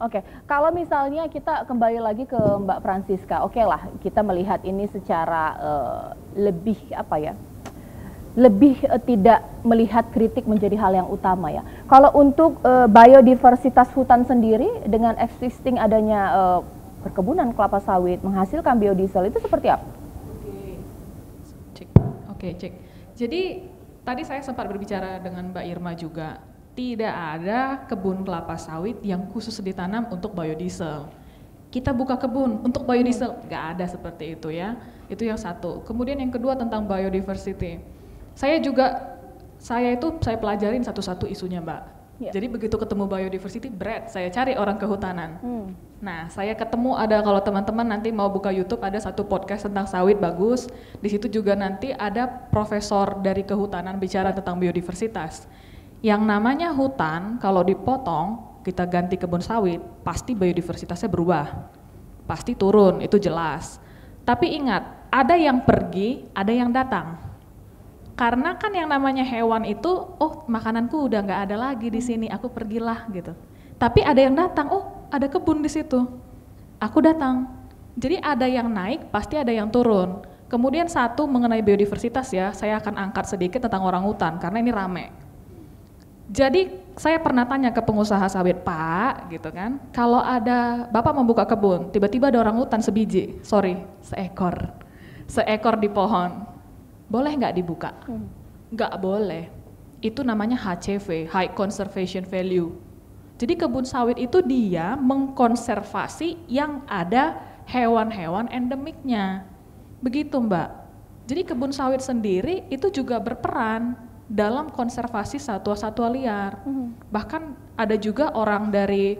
Oke, kalau misalnya kita kembali lagi ke Mbak Francisca, oke lah kita melihat ini secara lebih tidak melihat kritik menjadi hal yang utama ya. Kalau untuk biodiversitas hutan sendiri dengan existing adanya perkebunan kelapa sawit menghasilkan biodiesel itu seperti apa? Cek. Jadi tadi saya sempat berbicara dengan Mbak Irma juga, tidak ada kebun kelapa sawit yang khusus ditanam untuk biodiesel. Kita buka kebun untuk biodiesel, nggak ada seperti itu ya. Itu yang satu. Kemudian yang kedua tentang biodiversity. Saya pelajarin satu-satu isunya, Mbak. Jadi begitu ketemu biodiversity, saya cari orang kehutanan. Nah, saya ketemu kalau teman-teman nanti mau buka YouTube ada satu podcast tentang sawit bagus. Di situ juga nanti ada profesor dari kehutanan bicara tentang biodiversitas. Yang namanya hutan kalau dipotong, kita ganti kebun sawit, pasti biodiversitasnya berubah. Pasti turun, itu jelas. Tapi ingat, ada yang pergi, ada yang datang. Karena kan yang namanya hewan itu, makananku udah nggak ada lagi di sini, aku pergilah gitu. Tapi ada yang datang, ada kebun di situ, aku datang. Jadi ada yang naik, pasti ada yang turun. Kemudian satu mengenai biodiversitas ya, saya akan angkat sedikit tentang orang hutan karena ini rame. Jadi saya pernah tanya ke pengusaha sawit, Pak, gitu kan, kalau ada Bapak membuka kebun, tiba-tiba ada orang hutan seekor di pohon. Boleh nggak dibuka? Nggak boleh. Itu namanya HCV, High Conservation Value. Jadi kebun sawit itu dia mengkonservasi yang ada hewan-hewan endemiknya. Begitu, Mbak. Jadi kebun sawit sendiri itu juga berperan dalam konservasi satwa-satwa liar. Bahkan ada juga orang dari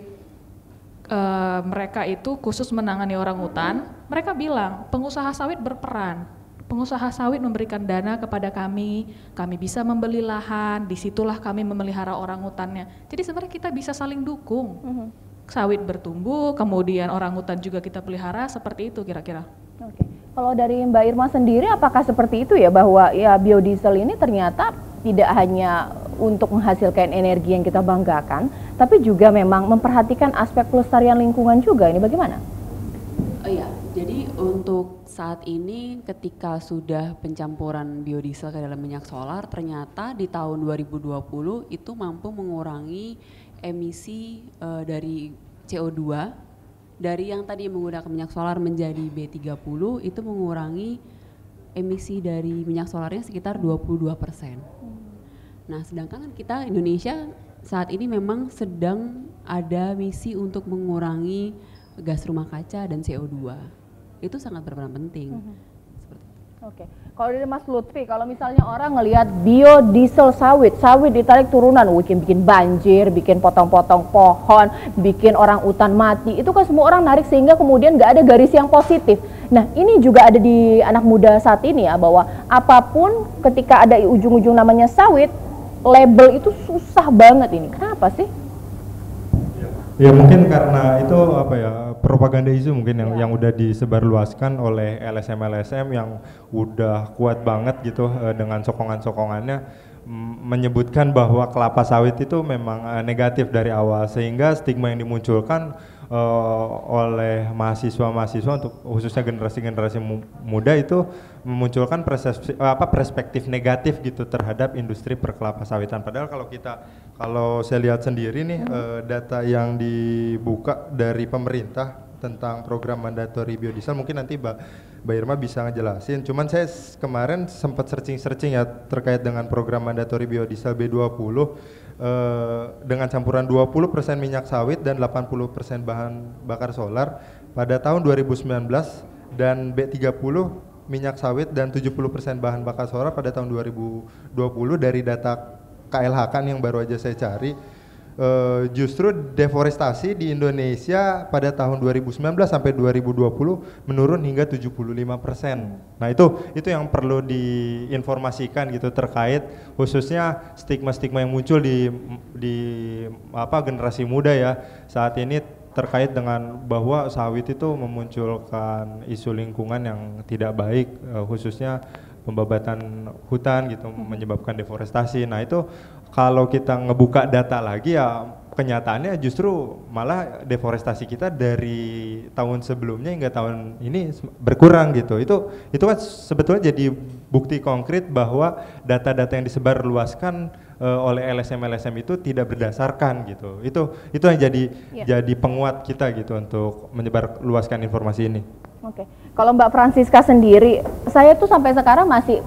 mereka itu khusus menangani orang hutan, mereka bilang pengusaha sawit berperan. Pengusaha sawit memberikan dana kepada kami bisa membeli lahan, disitulah kami memelihara orang hutannya. Jadi sebenarnya kita bisa saling dukung. Sawit bertumbuh, kemudian orang hutan juga kita pelihara, seperti itu kira-kira. Oke. Kalau dari Mbak Irma sendiri, apakah seperti itu ya, bahwa ya biodiesel ini ternyata tidak hanya untuk menghasilkan energi yang kita banggakan, tapi juga memang memperhatikan aspek pelestarian lingkungan juga, ini bagaimana? Iya, jadi untuk saat ini ketika sudah pencampuran biodiesel ke dalam minyak solar, ternyata di tahun 2020 itu mampu mengurangi emisi dari CO2 dari yang tadi menggunakan minyak solar menjadi B30, itu mengurangi emisi dari minyak solarnya sekitar 22%. Nah, sedangkan kita Indonesia saat ini memang sedang ada misi untuk mengurangi gas rumah kaca dan CO2. Itu sangat berperan penting. Oke. Kalau dari Mas Lutfi, kalau misalnya orang ngelihat biodiesel sawit ditarik turunan, bikin banjir, bikin potong-potong pohon, bikin orang hutan mati, itu kan semua orang narik sehingga kemudian nggak ada garis yang positif. Nah, ini juga ada di anak muda saat ini ya, bahwa apapun ketika ada ujung-ujung namanya sawit, label itu susah banget ini. Kenapa sih? Ya mungkin karena itu apa ya, propaganda isu mungkin yang udah disebarluaskan oleh LSM yang udah kuat banget gitu dengan sokongan-sokongannya menyebutkan bahwa kelapa sawit itu memang negatif dari awal, sehingga stigma yang dimunculkan oleh mahasiswa-mahasiswa untuk khususnya generasi-generasi muda itu memunculkan perspektif negatif gitu terhadap industri perkelapa sawitan. Padahal kalau saya lihat sendiri nih data yang dibuka dari pemerintah tentang program mandatory biodiesel, mungkin nanti Mbak Irma bisa ngejelasin. Cuman saya kemarin sempat searching ya terkait dengan program mandatory biodiesel B20 dengan campuran 20% minyak sawit dan 80% bahan bakar solar pada tahun 2019, dan B30 minyak sawit dan 70% bahan bakar solar pada tahun 2020 dari data KLHK yang baru aja saya cari. Justru deforestasi di Indonesia pada tahun 2019 sampai 2020 menurun hingga 75%. Nah itu yang perlu diinformasikan gitu terkait khususnya stigma-stigma yang muncul di generasi muda ya saat ini terkait dengan bahwa sawit itu memunculkan isu lingkungan yang tidak baik, khususnya pembabatan hutan gitu menyebabkan deforestasi. Nah itu kalau kita ngebuka data lagi ya kenyataannya justru malah deforestasi kita dari tahun sebelumnya hingga tahun ini berkurang gitu. Itu kan sebetulnya jadi bukti konkret bahwa data-data yang disebarluaskan oleh LSM itu tidak berdasarkan gitu. Itu yang jadi penguat kita gitu untuk menyebarluaskan informasi ini. Oke. Kalau Mbak Francisca sendiri, saya tuh sampai sekarang masih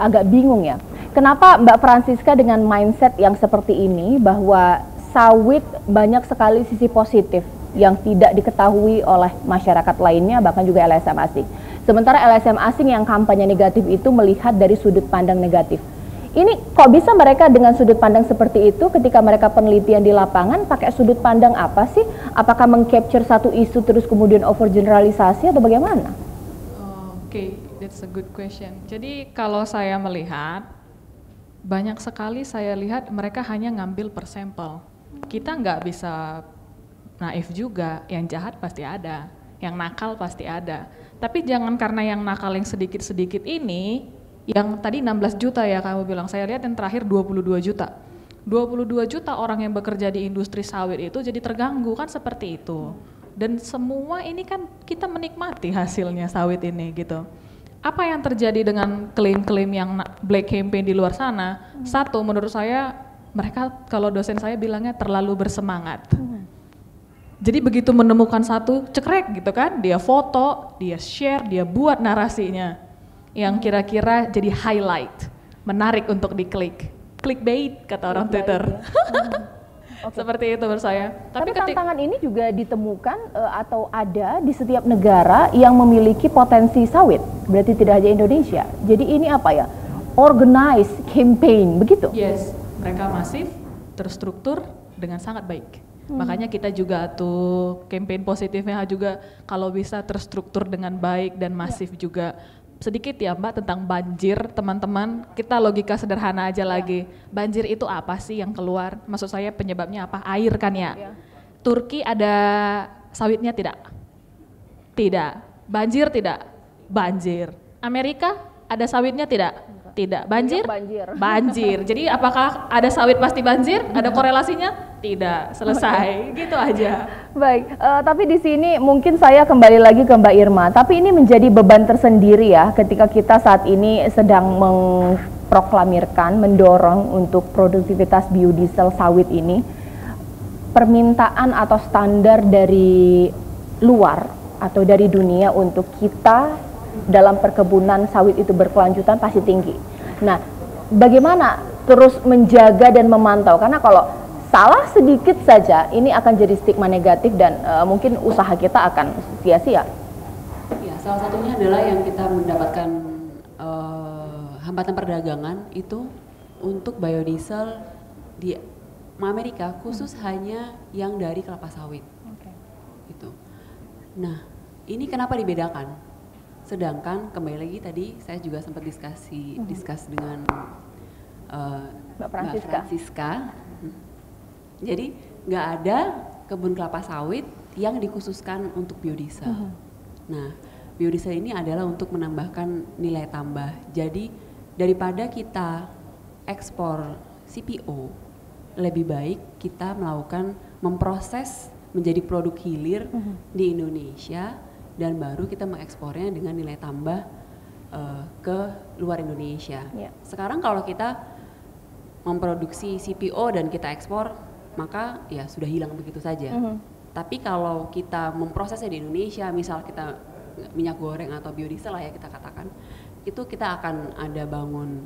agak bingung ya. Kenapa Mbak Francisca dengan mindset yang seperti ini bahwa sawit banyak sekali sisi positif yang tidak diketahui oleh masyarakat lainnya, bahkan juga LSM asing. Sementara LSM asing yang kampanye negatif itu melihat dari sudut pandang negatif. Ini kok bisa mereka dengan sudut pandang seperti itu ketika mereka penelitian di lapangan pakai sudut pandang apa sih? Apakah mengcapture satu isu terus kemudian overgeneralisasi atau bagaimana? Oke, that's a good question. Jadi kalau saya melihat banyak sekali saya lihat mereka hanya ngambil per sampel. Kita nggak bisa naif juga, yang jahat pasti ada, yang nakal pasti ada. Tapi jangan karena yang nakal yang sedikit-sedikit ini, yang tadi 16 juta ya kamu bilang, saya lihat yang terakhir 22 juta. 22 juta orang yang bekerja di industri sawit itu jadi terganggu kan seperti itu. Dan semua ini kan kita menikmati hasilnya sawit ini gitu. Apa yang terjadi dengan klaim-klaim yang black campaign di luar sana? Satu, menurut saya mereka, kalau dosen saya bilangnya terlalu bersemangat. Jadi begitu menemukan satu, cekrek gitu kan, dia foto, dia share, dia buat narasinya yang kira-kira jadi highlight, menarik untuk diklik. Clickbait kata orang Twitter. Okay. Seperti itu menurut saya. Tapi tantangan ini juga ditemukan atau ada di setiap negara yang memiliki potensi sawit. Berarti tidak hanya Indonesia. Jadi ini apa ya? Organized campaign, begitu? Yes, mereka masif, terstruktur dengan sangat baik. Makanya kita juga tuh campaign positifnya juga kalau bisa terstruktur dengan baik dan masif juga. Sedikit ya Mbak tentang banjir, teman-teman, kita logika sederhana aja lagi. Banjir itu apa sih yang keluar? Maksud saya penyebabnya apa? Air kan ya? Turki ada sawitnya tidak? Tidak. Banjir tidak? Banjir. Amerika ada sawitnya tidak? Tidak. Banjir? Banjir. Jadi apakah ada sawit pasti banjir? Ada korelasinya? Tidak. Selesai. Gitu aja. Baik, tapi di sini mungkin saya kembali lagi ke Mbak Irma. Tapi ini menjadi beban tersendiri ya ketika kita saat ini sedang mengproklamirkan, mendorong untuk produktivitas biodiesel sawit ini. Permintaan atau standar dari luar atau dari dunia untuk kita dalam perkebunan sawit itu berkelanjutan pasti tinggi. Nah, bagaimana terus menjaga dan memantau? Karena kalau salah sedikit saja ini akan jadi stigma negatif dan mungkin usaha kita akan sia-sia. Ya, salah satunya adalah yang kita mendapatkan hambatan perdagangan itu untuk biodiesel di Amerika khusus hanya yang dari kelapa sawit. Gitu. Nah, ini kenapa dibedakan? Sedangkan kembali lagi tadi saya juga sempat diskus dengan Mbak Mbak Francisca. Francisca. Jadi nggak ada kebun kelapa sawit yang dikhususkan untuk biodiesel. Nah, biodiesel ini adalah untuk menambahkan nilai tambah. Jadi daripada kita ekspor CPO, lebih baik kita memproses menjadi produk hilir di Indonesia dan baru kita mengekspornya dengan nilai tambah ke luar Indonesia. Yeah. Sekarang kalau kita memproduksi CPO dan kita ekspor, maka ya sudah hilang begitu saja. Tapi kalau kita memprosesnya di Indonesia, misal kita minyak goreng atau biodiesel lah ya kita katakan, itu kita akan ada bangun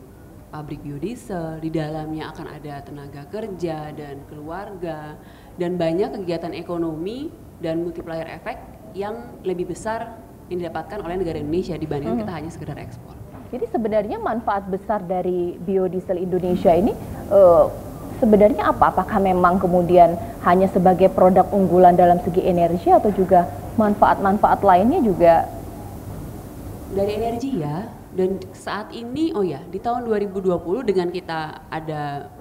pabrik biodiesel, di dalamnya akan ada tenaga kerja dan keluarga dan banyak kegiatan ekonomi dan multiplier effect yang lebih besar yang didapatkan oleh negara Indonesia dibandingkan kita hanya sekedar ekspor. Jadi sebenarnya manfaat besar dari biodiesel Indonesia ini sebenarnya apa? Apakah memang kemudian hanya sebagai produk unggulan dalam segi energi atau juga manfaat-manfaat lainnya juga? Dari energi ya, dan saat ini di tahun 2020 dengan kita ada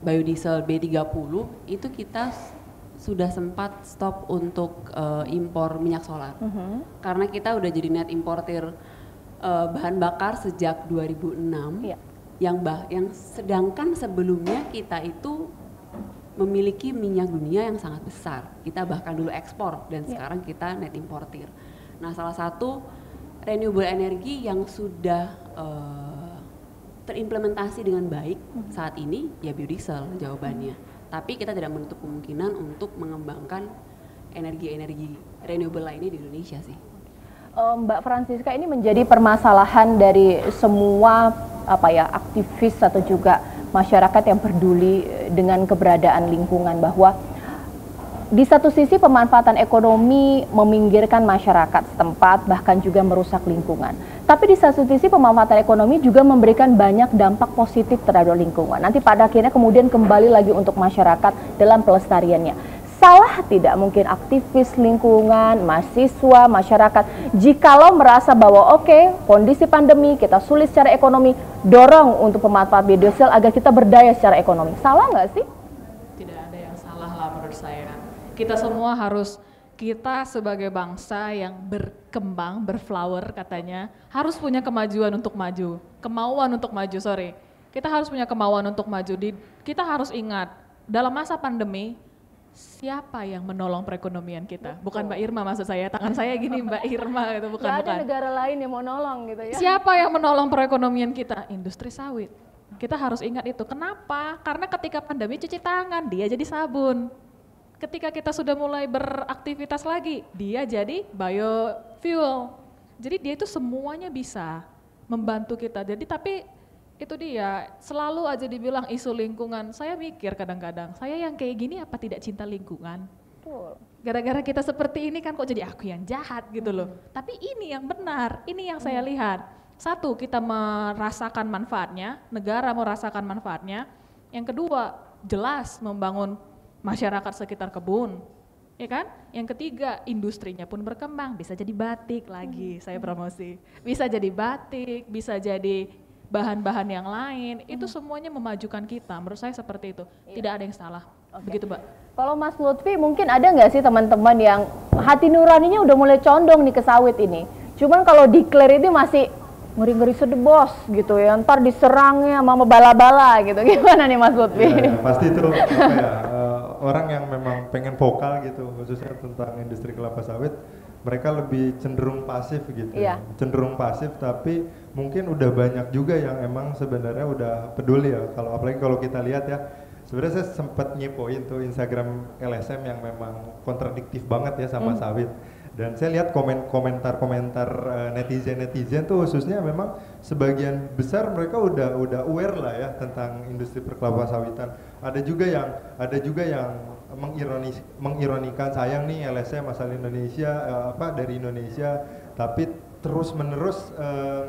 biodiesel B30 itu kita sudah sempat stop untuk impor minyak solar karena kita udah jadi net importer bahan bakar sejak 2006 yang sedangkan sebelumnya kita itu memiliki minyak dunia yang sangat besar, kita bahkan dulu ekspor dan sekarang kita net importer. Nah, salah satu renewable energy yang sudah terimplementasi dengan baik saat ini ya biodiesel jawabannya. Tapi kita tidak menutup kemungkinan untuk mengembangkan energi-energi renewable lainnya di Indonesia sih. Mbak Francisca, ini menjadi permasalahan dari semua aktivis atau juga masyarakat yang peduli dengan keberadaan lingkungan, bahwa di satu sisi pemanfaatan ekonomi meminggirkan masyarakat setempat bahkan juga merusak lingkungan. Tapi di satu sisi pemanfaatan ekonomi juga memberikan banyak dampak positif terhadap lingkungan. Nanti pada akhirnya kemudian kembali lagi untuk masyarakat dalam pelestariannya. Salah tidak mungkin aktivis lingkungan, mahasiswa, masyarakat jikalau merasa bahwa kondisi pandemi kita sulit secara ekonomi, dorong untuk pemanfaat biodiesel agar kita berdaya secara ekonomi. Salah nggak sih? Tidak ada yang salah lah menurut saya. Kita semua kita sebagai bangsa yang berkembang, berflower katanya, harus punya kemajuan untuk maju, kemauan untuk maju, Kita harus punya kemauan untuk maju. Kita harus ingat, dalam masa pandemi, siapa yang menolong perekonomian kita? Bukan Mbak Irma maksud saya, tangan saya gini Mbak Irma gitu, bukan. Gak ada negara lain yang mau nolong gitu ya. Siapa yang menolong perekonomian kita? Industri sawit. Kita harus ingat itu. Kenapa? Karena ketika pandemi cuci tangan, dia jadi sabun. Ketika kita sudah mulai beraktivitas lagi, dia jadi biofuel. Jadi dia itu semuanya bisa membantu kita. Jadi tapi itu dia, selalu aja dibilang isu lingkungan. Saya mikir kadang-kadang, saya yang kayak gini apa tidak cinta lingkungan? Betul. Gara-gara kita seperti ini kan kok jadi aku yang jahat gitu loh. Tapi ini yang benar, ini yang saya lihat. Satu, kita merasakan manfaatnya, negara merasakan manfaatnya. Yang kedua, jelas membangun masyarakat sekitar kebun, ya kan? Yang ketiga, industrinya pun berkembang, bisa jadi batik lagi, saya promosi. Bisa jadi batik, bisa jadi bahan-bahan yang lain, itu semuanya memajukan kita, menurut saya seperti itu. Tidak ada yang salah, begitu Mbak. Kalau Mas Lutfi, mungkin ada nggak sih teman-teman yang hati nuraninya udah mulai condong nih ke sawit ini, cuman kalau declare itu masih ngeri-ngeri sedebos gitu ya, ntar diserangnya sama bala-bala gitu, gimana nih Mas Lutfi? Ya, pasti itu orang yang memang pengen vokal gitu, khususnya tentang industri kelapa sawit, mereka lebih cenderung pasif gitu, cenderung pasif, tapi mungkin udah banyak juga yang emang sebenarnya udah peduli ya. Kalau apalagi kalau kita lihat ya, sebenarnya saya sempat nyepoin tuh Instagram LSM yang memang kontradiktif banget ya sama sawit. Dan saya lihat komentar-komentar netizen tuh khususnya memang sebagian besar mereka udah aware lah ya tentang industri perkelapa sawitan. Ada juga yang mengironikan, sayang nih LSM asal Indonesia dari Indonesia tapi terus-menerus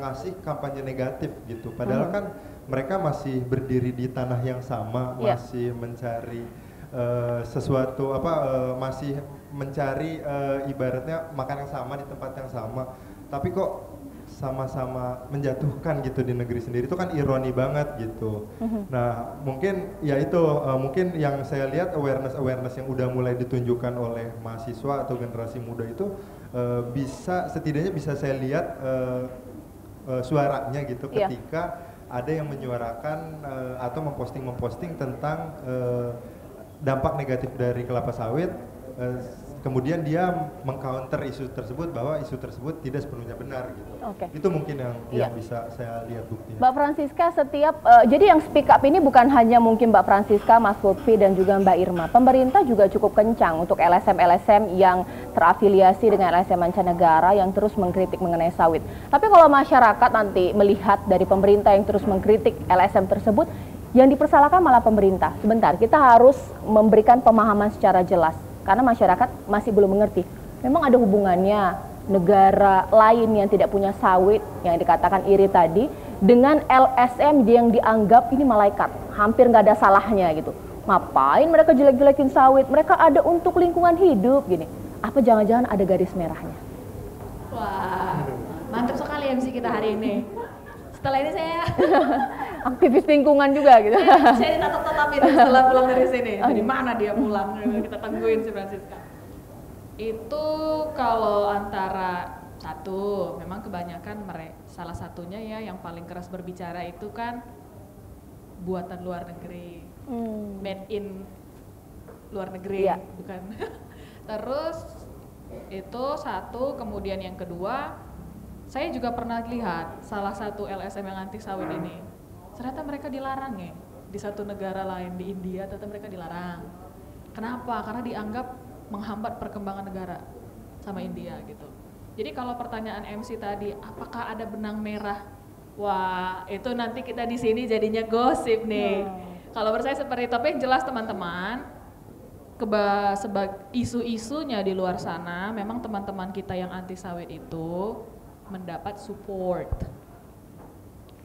ngasih kampanye negatif gitu. Padahal kan mereka masih berdiri di tanah yang sama, masih mencari sesuatu masih mencari ibaratnya makan yang sama di tempat yang sama, tapi kok sama-sama menjatuhkan gitu di negeri sendiri, itu kan ironi banget gitu. Nah mungkin ya itu mungkin yang saya lihat awareness yang udah mulai ditunjukkan oleh mahasiswa atau generasi muda itu setidaknya bisa saya lihat suaranya gitu ketika ada yang menyuarakan atau memposting tentang dampak negatif dari kelapa sawit. Kemudian dia mengcounter isu tersebut bahwa isu tersebut tidak sepenuhnya benar gitu. Itu mungkin yang bisa saya lihat buktinya. Mbak Francisca, jadi yang speak up ini bukan hanya mungkin Mbak Francisca, Mas Lutfi dan juga Mbak Irma. Pemerintah juga cukup kencang untuk LSM yang terafiliasi dengan LSM mancanegara yang terus mengkritik mengenai sawit. Tapi kalau masyarakat nanti melihat dari pemerintah yang terus mengkritik LSM tersebut, yang dipersalahkan malah pemerintah. Sebentar, kita harus memberikan pemahaman secara jelas. Karena masyarakat masih belum mengerti. Memang ada hubungannya negara lain yang tidak punya sawit, yang dikatakan iri tadi, dengan LSM yang dianggap ini malaikat. Hampir nggak ada salahnya gitu. Ngapain mereka jelek-jelekin sawit? Mereka ada untuk lingkungan hidup gini. Apa jangan-jangan ada garis merahnya? Wah, mantap sekali MC kita hari ini. Setelah ini saya aktivis lingkungan juga gitu. Saya ditatap-tatapin setelah pulang dari sini. Dari mana dia pulang? Kita tungguin si Francisca. Itu kalau antara satu, memang kebanyakan salah satunya ya yang paling keras berbicara itu kan buatan luar negeri, made in luar negeri, bukan. Terus itu satu, kemudian yang kedua, saya juga pernah lihat salah satu LSM yang anti sawit ini, ternyata mereka dilarang ya di satu negara lain di India, ternyata mereka dilarang. Kenapa? Karena dianggap menghambat perkembangan negara sama India gitu. Jadi kalau pertanyaan MC tadi, apakah ada benang merah? Wah, itu nanti kita di sini jadinya gosip nih. Kalau menurut saya seperti itu, tapi yang jelas teman-teman, isu-isunya di luar sana, memang teman-teman kita yang anti sawit itu mendapat support.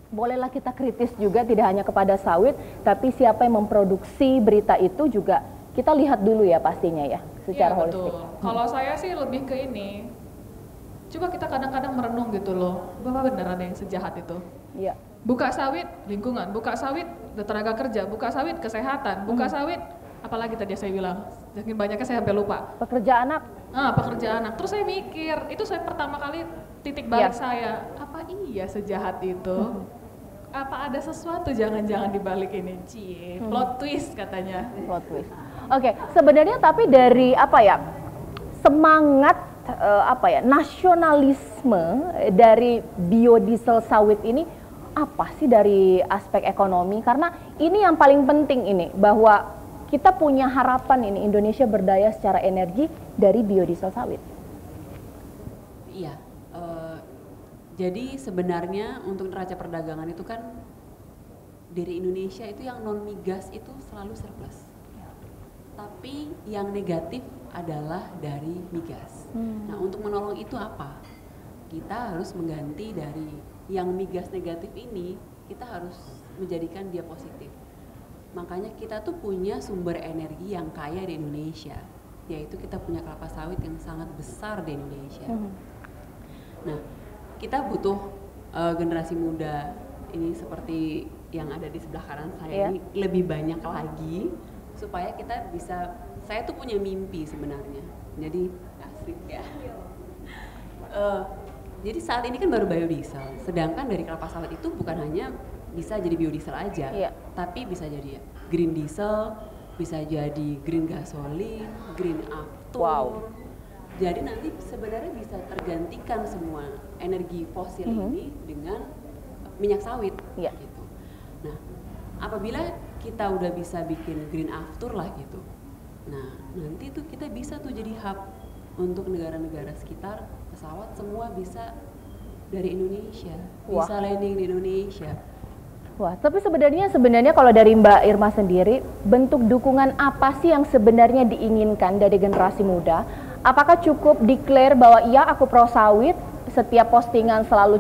Bolehlah kita kritis juga, tidak hanya kepada sawit, tapi siapa yang memproduksi berita itu juga kita lihat dulu ya pastinya ya, secara holistik. Kalau saya sih lebih ke ini, coba kita kadang-kadang merenung gitu loh, bahwa beneran ada yang sejahat itu. Iya. Buka sawit lingkungan, buka sawit tenaga kerja, buka sawit kesehatan, buka sawit apalagi tadi saya bilang, saking banyaknya saya sampai lupa. Pekerja anak. Pekerja anak. Terus saya mikir, itu saya pertama kali titik balik saya, apa iya sejahat itu? Apa ada sesuatu jangan-jangan di balik ini? Plot twist katanya. Plot twist. Oke, sebenarnya tapi dari semangat nasionalisme dari biodiesel sawit ini apa sih dari aspek ekonomi? Karena ini yang paling penting ini, bahwa kita punya harapan ini Indonesia berdaya secara energi dari biodiesel sawit. Iya, jadi sebenarnya untuk neraca perdagangan itu kan dari Indonesia itu yang non migas itu selalu surplus. Tapi yang negatif adalah dari migas. Nah, untuk menolong itu apa? Kita harus mengganti dari yang migas negatif ini, kita harus menjadikan dia positif. Makanya kita tuh punya sumber energi yang kaya di Indonesia, yaitu kita punya kelapa sawit yang sangat besar di Indonesia. Nah, kita butuh generasi muda ini seperti yang ada di sebelah kanan saya ini lebih banyak lagi, supaya kita bisa, saya tuh punya mimpi sebenarnya, jadi asik ya. Jadi saat ini kan baru biodiesel, sedangkan dari kelapa sawit itu bukan hanya bisa jadi biodiesel aja, tapi bisa jadi green diesel, bisa jadi green gasoline, green aftur. Jadi nanti sebenarnya bisa tergantikan semua energi fosil ini dengan minyak sawit. Gitu. Nah, apabila kita udah bisa bikin green aftur lah gitu, nah nanti tuh kita bisa tuh jadi hub untuk negara-negara sekitar, pesawat semua bisa dari Indonesia, bisa landing di Indonesia. Wah, tapi sebenarnya kalau dari Mbak Irma sendiri, bentuk dukungan apa sih yang sebenarnya diinginkan dari generasi muda? Apakah cukup declare bahwa iya aku pro sawit, setiap postingan selalu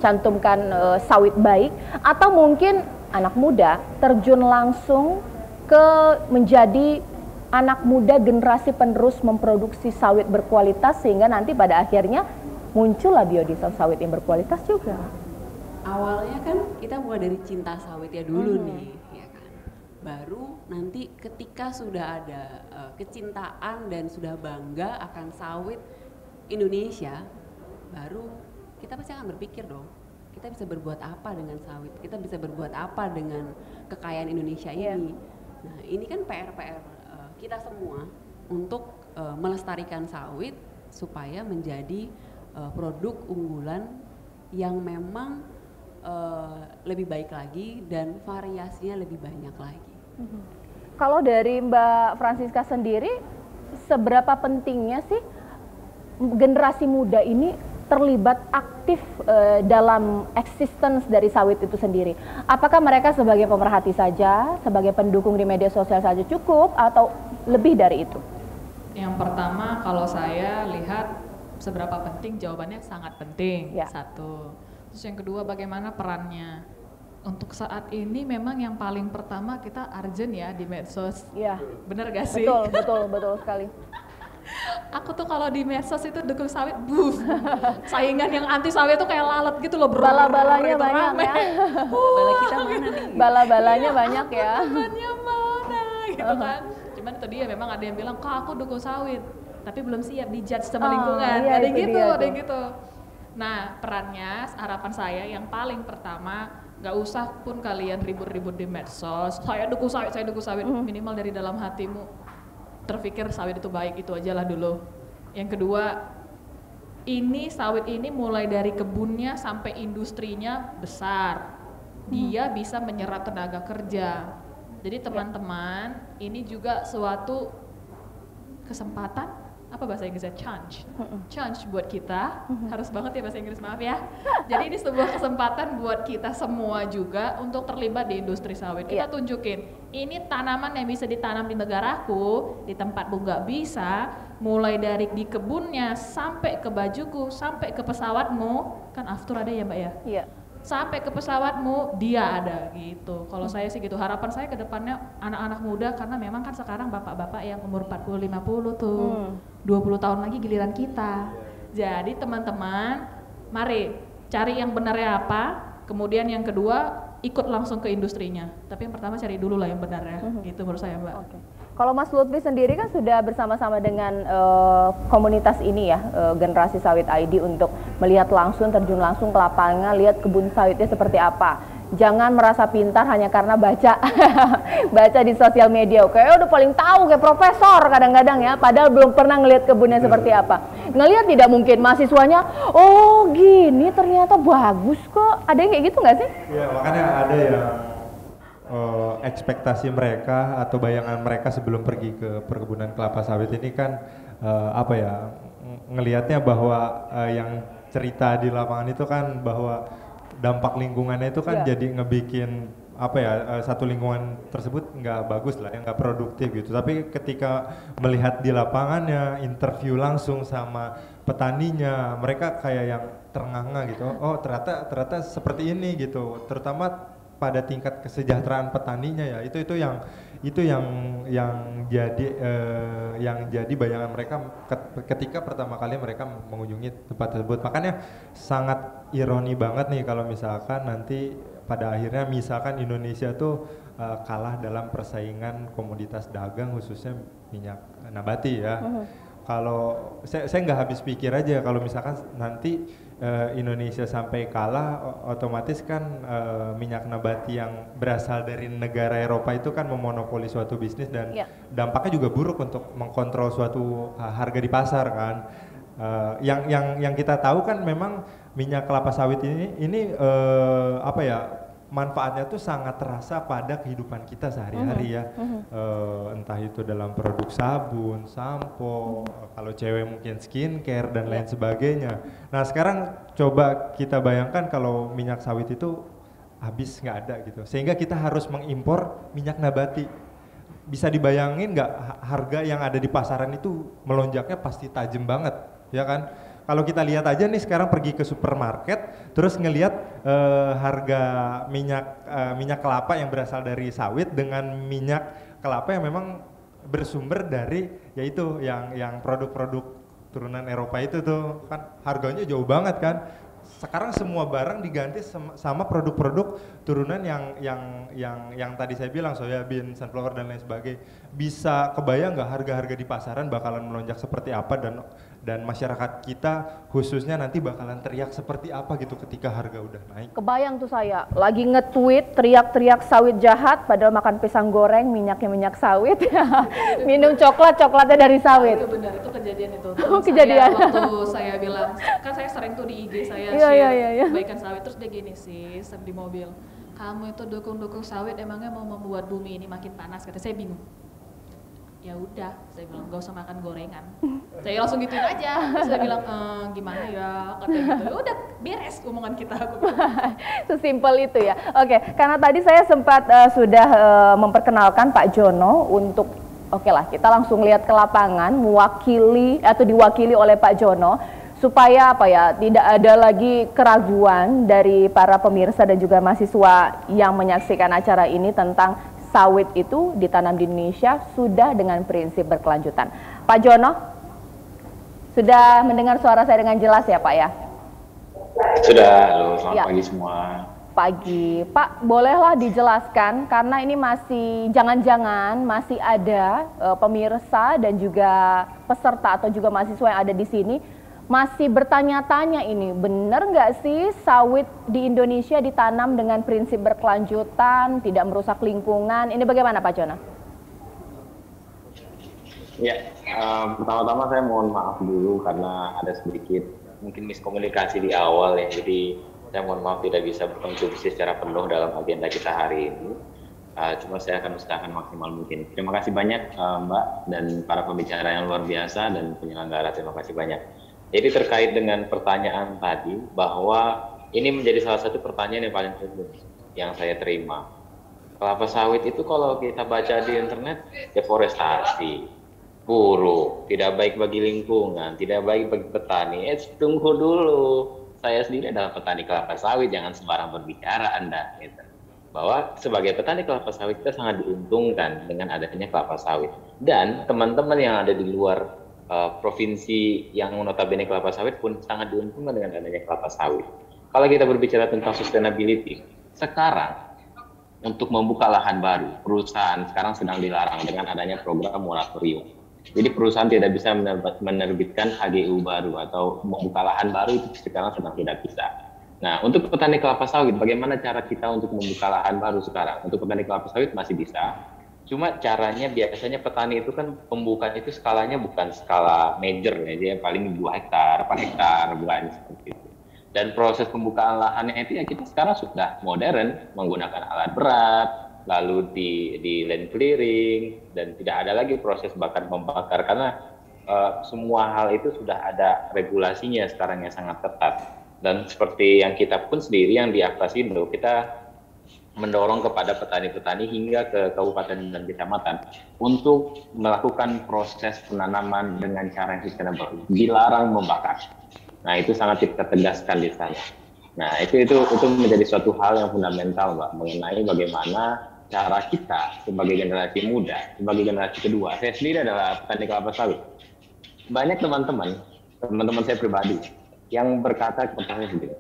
cantumkan sawit baik, atau mungkin anak muda terjun langsung ke menjadi anak muda generasi penerus memproduksi sawit berkualitas sehingga nanti pada akhirnya muncullah biodiesel sawit yang berkualitas juga. Awalnya kan kita mulai dari cinta sawit ya dulu nih, ya kan. Baru nanti ketika sudah ada kecintaan dan sudah bangga akan sawit Indonesia, baru kita pasti akan berpikir dong, kita bisa berbuat apa dengan sawit, kita bisa berbuat apa dengan kekayaan Indonesia ini. Nah ini kan PR-PR kita semua untuk melestarikan sawit supaya menjadi produk unggulan yang memang lebih baik lagi dan variasinya lebih banyak lagi. Kalau dari Mbak Francisca sendiri, seberapa pentingnya sih generasi muda ini terlibat aktif dalam existence dari sawit itu sendiri? Apakah mereka sebagai pemerhati saja, sebagai pendukung di media sosial saja cukup, atau lebih dari itu? Yang pertama, kalau saya lihat seberapa penting, jawabannya sangat penting. Ya. Satu. Terus yang kedua, bagaimana perannya? Untuk saat ini memang yang paling pertama kita urgent ya di medsos. Iya. Bener gak sih? Betul sekali. Aku tuh kalau di medsos itu dukung sawit, saingan yang anti sawit tuh kayak lalat gitu loh, Bala-balanya gitu, banyak rame. ya. Bala kita mana nih? Bala-balanya banyak ya. Temannya mana gitu kan. Cuman itu dia, memang ada yang bilang, kak aku dukung sawit, tapi belum siap dijudge sama lingkungan. Iya, Ada yang itu gitu, dia ada yang tuh. gitu. Nah perannya, harapan saya yang paling pertama, gak usah pun kalian ribut-ribut di medsos, saya dukung sawit, minimal dari dalam hatimu terpikir sawit itu baik, itu aja lah dulu. Yang kedua, ini sawit ini mulai dari kebunnya sampai industrinya besar, dia bisa menyerap tenaga kerja. Jadi teman-teman, ini juga suatu kesempatan, apa bahasa Inggrisnya, chance buat kita, harus banget ya bahasa Inggris, maaf ya. Jadi ini sebuah kesempatan buat kita semua juga untuk terlibat di industri sawit. Kita tunjukin, ini tanaman yang bisa ditanam di negaraku, di tempatmu nggak bisa, mulai dari di kebunnya sampai ke bajuku, sampai ke pesawatmu, kan aftur ada ya Mbak ya? Iya. Sampai ke pesawatmu dia ada gitu. Kalau saya sih gitu, harapan saya ke depannya anak-anak muda, karena memang kan sekarang bapak-bapak yang umur 40-50 tuh 20 tahun lagi giliran kita. Jadi teman-teman, mari cari yang benarnya apa, kemudian yang kedua ikut langsung ke industrinya. Tapi yang pertama cari dulu lah yang benarnya, gitu menurut saya Mbak. Oke. Kalau Mas Lutfi sendiri kan sudah bersama-sama dengan komunitas ini ya, Generasi Sawit ID, untuk melihat langsung, terjun langsung ke lapangan, lihat kebun sawitnya seperti apa. Jangan merasa pintar hanya karena baca baca di sosial media. Kayak udah paling tahu, kayak profesor kadang-kadang ya, padahal belum pernah ngelihat kebunnya seperti apa. Ngelihat tidak mungkin, mahasiswanya, oh gini ternyata bagus kok. Ada yang kayak gitu nggak sih? Ya makanya ada yang ekspektasi mereka atau bayangan mereka sebelum pergi ke perkebunan kelapa sawit ini kan apa ya, ngelihatnya bahwa yang cerita di lapangan itu kan bahwa dampak lingkungannya itu kan jadi ngebikin apa ya, satu lingkungan tersebut nggak bagus lah, nggak produktif gitu. Tapi ketika melihat di lapangannya, interview langsung sama petaninya, mereka kayak yang ternganga gitu. Oh ternyata seperti ini gitu. Terutama pada tingkat kesejahteraan petaninya ya, itu yang jadi bayangan mereka ketika pertama kali mereka mengunjungi tempat tersebut. Makanya sangat ironi banget nih kalau misalkan nanti pada akhirnya misalkan Indonesia tuh kalah dalam persaingan komoditas dagang, khususnya minyak nabati ya. Kalau saya nggak habis pikir aja kalau misalkan nanti Indonesia sampai kalah, otomatis kan minyak nabati yang berasal dari negara Eropa itu kan memonopoli suatu bisnis dan dampaknya juga buruk untuk mengkontrol suatu harga di pasar kan. Yang kita tahu kan memang minyak kelapa sawit ini apa ya, manfaatnya tuh sangat terasa pada kehidupan kita sehari-hari ya. Entah itu dalam produk sabun, sampo, kalau cewek mungkin skincare dan lain sebagainya. Nah sekarang coba kita bayangkan kalau minyak sawit itu habis nggak ada gitu, sehingga kita harus mengimpor minyak nabati. Bisa dibayangin nggak harga yang ada di pasaran itu melonjaknya pasti tajam banget, ya kan? Kalau kita lihat aja nih sekarang pergi ke supermarket, terus ngelihat harga minyak kelapa yang berasal dari sawit dengan minyak kelapa yang memang bersumber dari yaitu yang produk-produk turunan Eropa itu tuh kan harganya jauh banget kan. Sekarang semua barang diganti sama produk-produk turunan yang tadi saya bilang soybean, sunflower dan lain sebagainya. Bisa kebayang nggak harga-harga di pasaran bakalan melonjak seperti apa dan masyarakat kita khususnya nanti bakalan teriak seperti apa gitu ketika harga udah naik. Kebayang tuh saya lagi nge-tweet teriak-teriak sawit jahat padahal makan pisang goreng minyaknya minyak sawit. Minum coklatnya dari sawit. Itu benar, itu kejadian itu. Oh, kejadian. Waktu saya bilang, kan saya sering tuh di IG saya Iya, share iya. kebaikan sawit, terus dia gini sih di mobil, kamu itu dukung-dukung sawit emangnya mau membuat bumi ini makin panas, kata saya bingung. Ya udah, saya bilang gak usah makan gorengan. Saya langsung gituin aja. Terus saya bilang gimana ya, katanya gitu. Ya udah beres omongan kita. Sesimpel itu ya. Oke, karena tadi saya sempat sudah memperkenalkan Pak Jono untuk oke lah, kita langsung lihat ke lapangan mewakili atau diwakili oleh Pak Jono supaya apa ya, tidak ada lagi keraguan dari para pemirsa dan juga mahasiswa yang menyaksikan acara ini tentang sawit itu ditanam di Indonesia sudah dengan prinsip berkelanjutan. Pak Jono, sudah mendengar suara saya dengan jelas ya Pak ya? Sudah, halo, selamat Ya. pagi semua. Pagi, Pak bolehlah dijelaskan karena ini masih jangan-jangan masih ada pemirsa dan juga peserta atau juga mahasiswa yang ada di sini masih bertanya-tanya ini, benar nggak sih sawit di Indonesia ditanam dengan prinsip berkelanjutan, tidak merusak lingkungan? Ini bagaimana Pak Jono? Ya, pertama-tama saya mohon maaf dulu karena ada sedikit mungkin miskomunikasi di awal ya. Jadi saya mohon maaf tidak bisa berkontribusi secara penuh dalam agenda kita hari ini. Cuma saya akan usahakan maksimal mungkin. Terima kasih banyak Mbak dan para pembicara yang luar biasa dan penyelenggara, terima kasih banyak. Jadi terkait dengan pertanyaan tadi, bahwa ini menjadi salah satu pertanyaan yang paling penting yang saya terima. Kelapa sawit itu kalau kita baca di internet, deforestasi, buruk, tidak baik bagi lingkungan, tidak baik bagi petani. Tunggu dulu, saya sendiri adalah petani kelapa sawit, jangan sembarang berbicara Anda. Gitu. Bahwa sebagai petani kelapa sawit kita sangat diuntungkan dengan adanya kelapa sawit. Dan teman-teman yang ada di luar provinsi yang notabene kelapa sawit pun sangat diuntungkan dengan adanya kelapa sawit. Kalau kita berbicara tentang sustainability, sekarang untuk membuka lahan baru, perusahaan sekarang sedang dilarang dengan adanya program moratorium. Jadi perusahaan tidak bisa menerbitkan HGU baru atau membuka lahan baru itu sekarang sedang tidak bisa. Nah, untuk petani kelapa sawit, bagaimana cara kita untuk membuka lahan baru sekarang? Untuk petani kelapa sawit masih bisa. Cuma caranya biasanya petani itu kan pembukaan itu skalanya bukan skala major ya, dia paling 2 hektar, 4 hektar, bukan seperti itu. Dan proses pembukaan lahannya itu ya kita sekarang sudah modern, menggunakan alat berat, lalu di land clearing, dan tidak ada lagi proses bakar membakar karena semua hal itu sudah ada regulasinya sekarang yang sangat ketat. Dan seperti yang kita pun sendiri yang di Aktasindo, kita mendorong kepada petani-petani hingga ke kabupaten dan kecamatan untuk melakukan proses penanaman dengan cara yang sustainable, dilarang membakar. Nah, itu sangat kita tegaskan di sana. Nah, itu menjadi suatu hal yang fundamental, Mbak, mengenai bagaimana cara kita sebagai generasi muda, sebagai generasi kedua. Saya sendiri adalah petani kelapa sawit. Banyak teman-teman saya pribadi yang berkata kepada saya sendiri,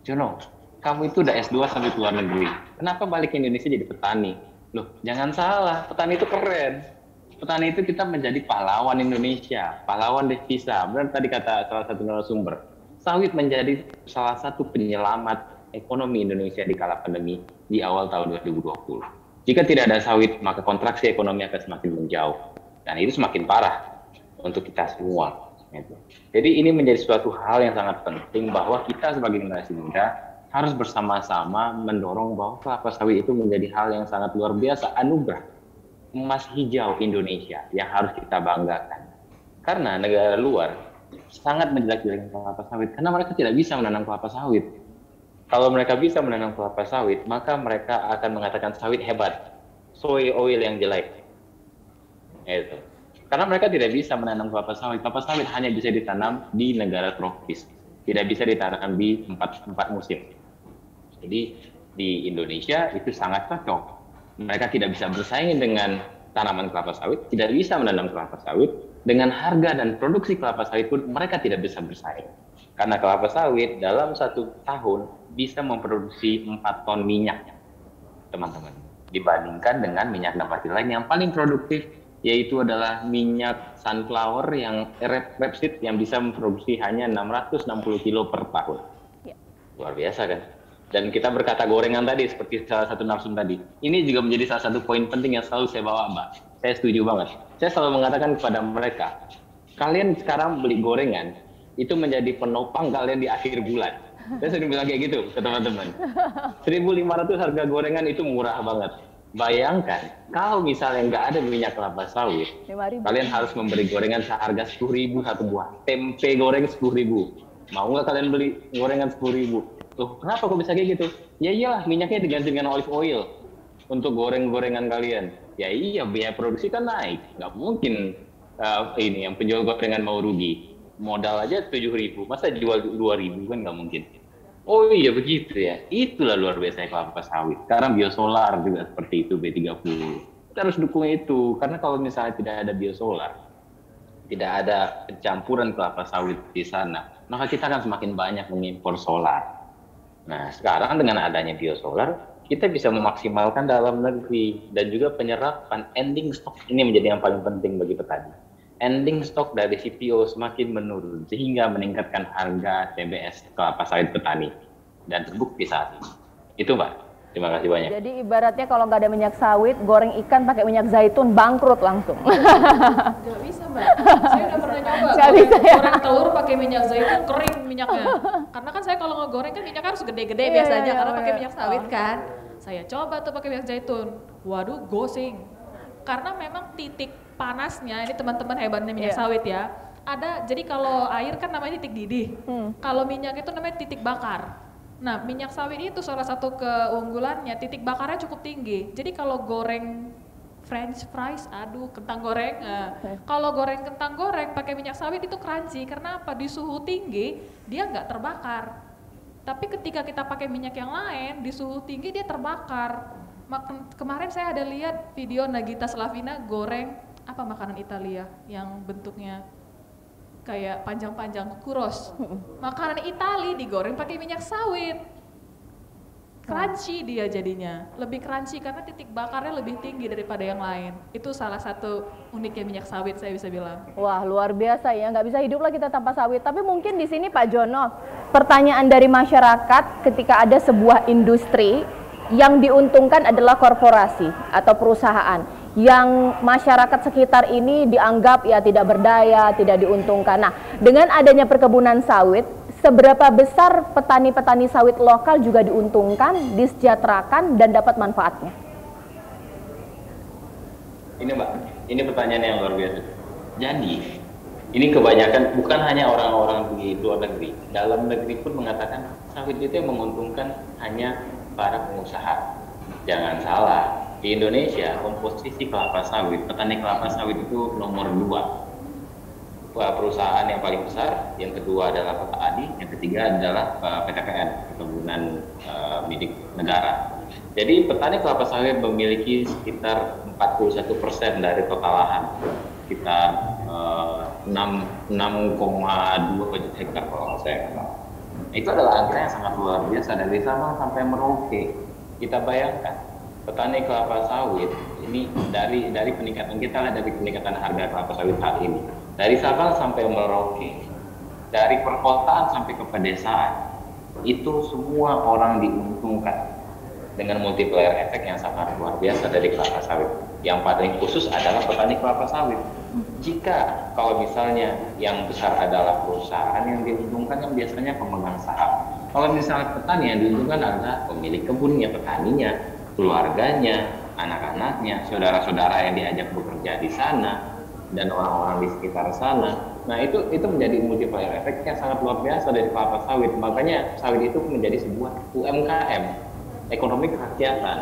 Jono, kamu itu udah S2 sampai ke luar negeri, kenapa balik ke Indonesia jadi petani? Loh, jangan salah, petani itu keren. Petani itu kita menjadi pahlawan Indonesia, pahlawan devisa. Benar tadi kata salah satu narasumber, sawit menjadi salah satu penyelamat ekonomi Indonesia di kala pandemi di awal tahun 2020. Jika tidak ada sawit, maka kontraksi ekonomi akan semakin menjauh. Dan itu semakin parah untuk kita semua. Jadi ini menjadi suatu hal yang sangat penting bahwa kita sebagai generasi muda harus bersama-sama mendorong bahwa kelapa sawit itu menjadi hal yang sangat luar biasa, anugerah emas hijau Indonesia yang harus kita banggakan. Karena negara luar sangat menjelek-jelekan kelapa sawit karena mereka tidak bisa menanam kelapa sawit. Kalau mereka bisa menanam kelapa sawit, maka mereka akan mengatakan sawit hebat, soy oil yang jelek. Itu. Karena mereka tidak bisa menanam kelapa sawit. Kelapa sawit hanya bisa ditanam di negara tropis, tidak bisa ditanam di tempat musim. Jadi di Indonesia itu sangat cocok. Mereka tidak bisa bersaing dengan tanaman kelapa sawit, tidak bisa menanam kelapa sawit, dengan harga dan produksi kelapa sawit pun mereka tidak bisa bersaing. Karena kelapa sawit dalam 1 tahun bisa memproduksi 4 ton minyak, teman-teman. Dibandingkan dengan minyak nabati lain yang paling produktif, yaitu adalah minyak sunflower yang rapeseed yang bisa memproduksi hanya 660 kilo per tahun. Luar biasa kan? Dan kita berkata gorengan tadi seperti salah satu narsum tadi. Ini juga menjadi salah satu poin penting yang selalu saya bawa, Mbak. Saya setuju banget. Saya selalu mengatakan kepada mereka, kalian sekarang beli gorengan, itu menjadi penopang kalian di akhir bulan. Saya sering bilang kayak gitu ke teman-teman. 1.500 harga gorengan itu murah banget. Bayangkan, kalau misalnya nggak ada minyak kelapa sawit, kalian harus memberi gorengan seharga 10.000 satu buah. Tempe goreng 10.000. Mau nggak kalian beli gorengan 10.000? Loh, kenapa kok bisa kayak gitu? Ya iyalah, minyaknya diganti dengan olive oil untuk goreng-gorengan kalian. Ya iya, biaya produksi kan naik. Nggak mungkin ini yang penjual gorengan mau rugi. Modal aja 7.000, masa jual 2.000 kan nggak mungkin. Oh iya begitu ya, itulah luar biasa kelapa sawit. Sekarang biosolar juga seperti itu, B30. Kita harus dukung itu, karena kalau misalnya tidak ada biosolar, tidak ada pencampuran kelapa sawit di sana, maka kita akan semakin banyak mengimpor solar. Nah sekarang dengan adanya biosolar, kita bisa memaksimalkan dalam negeri, dan juga penyerapan ending stock ini menjadi yang paling penting bagi petani. Ending stock dari CPO semakin menurun sehingga meningkatkan harga TBS kelapa sawit petani, dan terbukti saat ini. Itu Mbak, terima kasih banyak. Jadi ibaratnya kalau nggak ada minyak sawit, goreng ikan pakai minyak zaitun bangkrut langsung. Nggak bisa Mbak, saya udah pernah nyoba goreng telur pakai minyak zaitun, kering minyaknya. Karena kan saya kalau ngegoreng kan minyaknya harus gede-gede biasanya, karena pakai minyak sawit kan. Saya coba tuh pakai minyak zaitun, waduh gosing. Karena memang titik panasnya, ini teman-teman hebatnya minyak sawit ya, ada, jadi kalau air kan namanya titik didih, kalau minyak itu namanya titik bakar. Nah minyak sawit itu salah satu keunggulannya, titik bakarnya cukup tinggi, jadi kalau goreng french fries, aduh kentang goreng, kalau goreng kentang goreng pakai minyak sawit itu crunchy, karena apa? Di suhu tinggi dia nggak terbakar, tapi ketika kita pakai minyak yang lain di suhu tinggi dia terbakar. Kemarin saya ada lihat video Nagita Slavina goreng apa makanan Italia yang bentuknya kayak panjang-panjang, churros. Makanan Italia digoreng pakai minyak sawit. Crunchy dia jadinya, lebih crunchy karena titik bakarnya lebih tinggi daripada yang lain. Itu salah satu uniknya minyak sawit saya bisa bilang. Wah luar biasa ya, nggak bisa hidup lah kita tanpa sawit. Tapi mungkin di sini Pak Jono, pertanyaan dari masyarakat ketika ada sebuah industri yang diuntungkan adalah korporasi atau perusahaan, yang masyarakat sekitar ini dianggap ya tidak berdaya, tidak diuntungkan. Nah, dengan adanya perkebunan sawit, seberapa besar petani-petani sawit lokal juga diuntungkan, disejahterakan, dan dapat manfaatnya? Ini Mbak, ini pertanyaan yang luar biasa. Jadi, ini kebanyakan bukan hanya orang-orang di luar negeri, dalam negeri pun mengatakan sawit itu yang menguntungkan hanya para pengusaha. Jangan salah, di Indonesia komposisi kelapa sawit, petani kelapa sawit itu nomor 2. Perusahaan yang paling besar, yang kedua adalah petani, yang ketiga adalah PTPN, perkebunan milik negara. Jadi petani kelapa sawit memiliki sekitar 41% dari total lahan, sekitar 6,2 juta hektar kalau saya katakan. Itu adalah angka yang sangat luar biasa dari Sabang sampai Merauke. Kita bayangkan petani kelapa sawit ini dari peningkatan kita lihat dari peningkatan harga kelapa sawit saat ini. Dari Sabang sampai Merauke, dari perkotaan sampai ke pedesaan, itu semua orang diuntungkan dengan multiplier efek yang sangat luar biasa dari kelapa sawit. Yang paling khusus adalah petani kelapa sawit. Jika kalau misalnya yang besar adalah perusahaan, yang diuntungkan yang biasanya pemegang saham. Kalau misalnya petani yang diuntungkan adalah pemilik kebunnya, petaninya, keluarganya, anak-anaknya, saudara-saudara yang diajak bekerja di sana, dan orang-orang di sekitar sana. Nah itu menjadi multiplier efek yang sangat luar biasa dari kelapa sawit. Makanya sawit itu menjadi sebuah UMKM, ekonomi kerakyatan.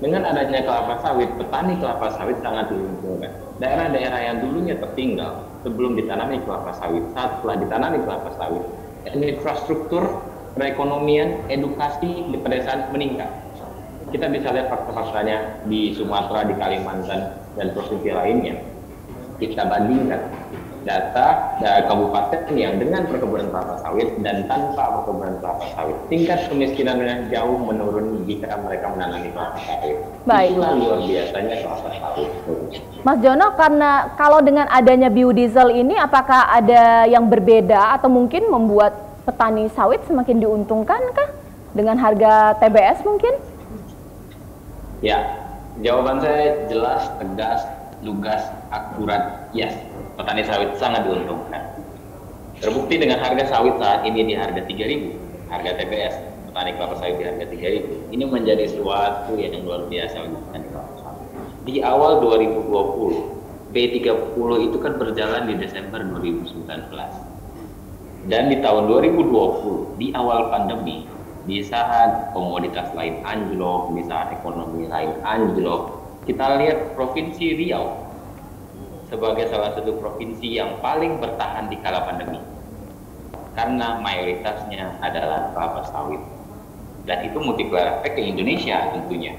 Dengan adanya kelapa sawit, petani kelapa sawit sangat diuntungkan. Daerah-daerah yang dulunya tertinggal sebelum ditanami kelapa sawit, setelah ditanami kelapa sawit, infrastruktur, perekonomian, edukasi di pedesaan meningkat. kita bisa lihat fakta-faktanya di Sumatera, di Kalimantan, dan provinsi lainnya. Kita bandingkan data dari kabupaten yang dengan perkebunan kelapa sawit dan tanpa perkebunan kelapa sawit. Tingkat kemiskinannya jauh menurun jika mereka menanami kelapa sawit. Baik. Itulah luar biasanya kelapa sawit. Mas Jono, karena kalau dengan adanya biodiesel ini, apakah ada yang berbeda atau mungkin membuat petani sawit semakin diuntungkan kah dengan harga TBS mungkin? Ya, jawaban saya jelas, tegas, lugas, akurat, yes. Petani sawit sangat diuntungkan. Terbukti dengan harga sawit saat ini di harga 3.000, harga TBS petani kelapa sawit di harga 3.000. Ini menjadi sesuatu yang luar biasa untuk petani kelapa sawit. Di awal 2020, B30 itu kan berjalan di Desember 2019. Dan di tahun 2020, di awal pandemi, di saat komoditas lain anjlok, di saat ekonomi lain anjlok, kita lihat Provinsi Riau sebagai salah satu provinsi yang paling bertahan di kala pandemi karena mayoritasnya adalah kelapa sawit, dan itu multiplier efek ke Indonesia tentunya.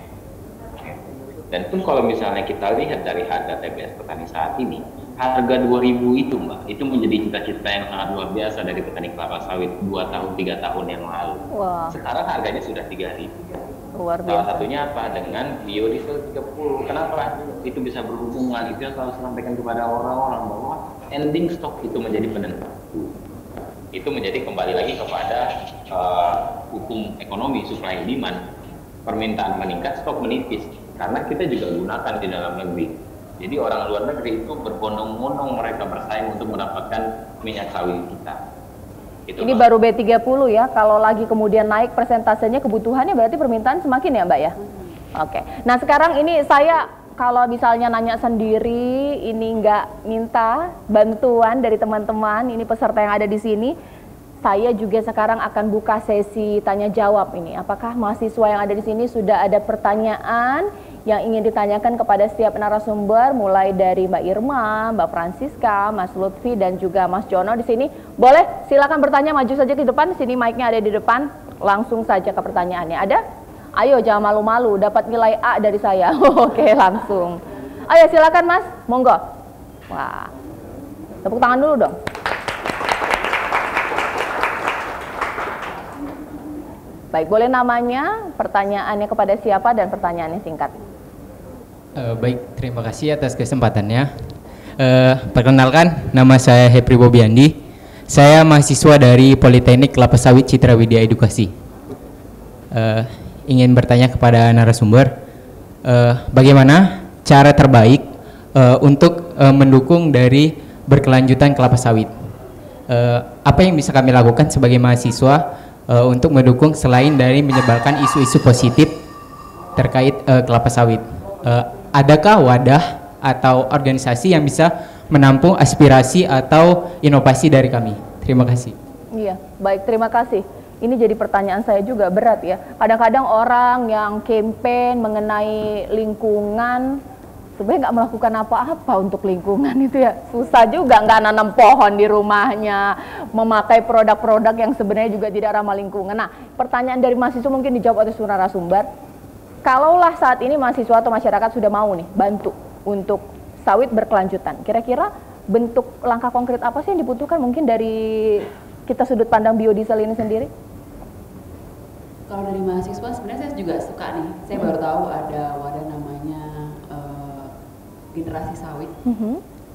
Dan pun kalau misalnya kita lihat dari harga TBS petani saat ini, harga 2.000 itu Mbak, itu menjadi cita-cita yang sangat luar biasa dari petani kelapa sawit 2 tahun 3 tahun yang lalu. Wah. Sekarang harganya sudah 3.000. Luar Salah biasa. satunya apa? Dengan biodiesel 30. Kenapa? Itu bisa berhubungan, itu yang selalu sampaikan kepada orang-orang bahwa ending stock itu menjadi penentu. Itu menjadi kembali lagi kepada hukum ekonomi, supply and demand. Permintaan meningkat, stok menipis. Karena kita juga gunakan di dalam negeri. Jadi orang luar negeri itu berbondong-bondong mereka bersaing untuk mendapatkan minyak sawit kita. Itu Ini Mbak. baru B30 ya, kalau lagi kemudian naik persentasenya kebutuhannya berarti permintaan semakin ya Mbak ya? Oke, nah sekarang ini saya kalau misalnya nanya sendiri, ini nggak minta bantuan dari teman-teman, ini peserta yang ada di sini, saya juga sekarang akan buka sesi tanya jawab ini. Apakah mahasiswa yang ada di sini sudah ada pertanyaan yang ingin ditanyakan kepada setiap narasumber, mulai dari Mbak Irma, Mbak Francisca, Mas Lutfi, dan juga Mas Jono di sini. Boleh, silakan bertanya, maju saja ke depan. Sini mic-nya ada di depan. Langsung saja ke pertanyaannya. Ada? Ayo, jangan malu-malu. Dapat nilai A dari saya. Oke, langsung. Ayo, silakan Mas. Monggo. Wah, tepuk tangan dulu dong. Baik, boleh namanya, pertanyaannya kepada siapa, dan pertanyaannya singkat. Baik, terima kasih atas kesempatannya. Perkenalkan, nama saya Hepri Bobiandi. Saya mahasiswa dari Politeknik Kelapa Sawit Citra Widya Edukasi. Ingin bertanya kepada narasumber, bagaimana cara terbaik untuk mendukung dari berkelanjutan kelapa sawit? Apa yang bisa kami lakukan sebagai mahasiswa untuk mendukung selain dari menyebarkan isu-isu positif terkait kelapa sawit? Adakah wadah atau organisasi yang bisa menampung aspirasi atau inovasi dari kami? Terima kasih. Iya, baik, terima kasih. Ini jadi pertanyaan saya juga, berat ya. Kadang-kadang orang yang campaign mengenai lingkungan sebenarnya nggak melakukan apa-apa untuk lingkungan itu ya. Susah juga, nggak nanam pohon di rumahnya, memakai produk-produk yang sebenarnya juga tidak ramah lingkungan. Nah, pertanyaan dari mahasiswa mungkin dijawab oleh narasumber. Kalaulah saat ini mahasiswa atau masyarakat sudah mau nih bantu untuk sawit berkelanjutan, kira-kira bentuk langkah konkret apa sih yang dibutuhkan mungkin dari kita sudut pandang biodiesel ini sendiri? Kalau dari mahasiswa sebenarnya saya juga suka nih. Saya baru tahu ada wadah namanya generasi sawit.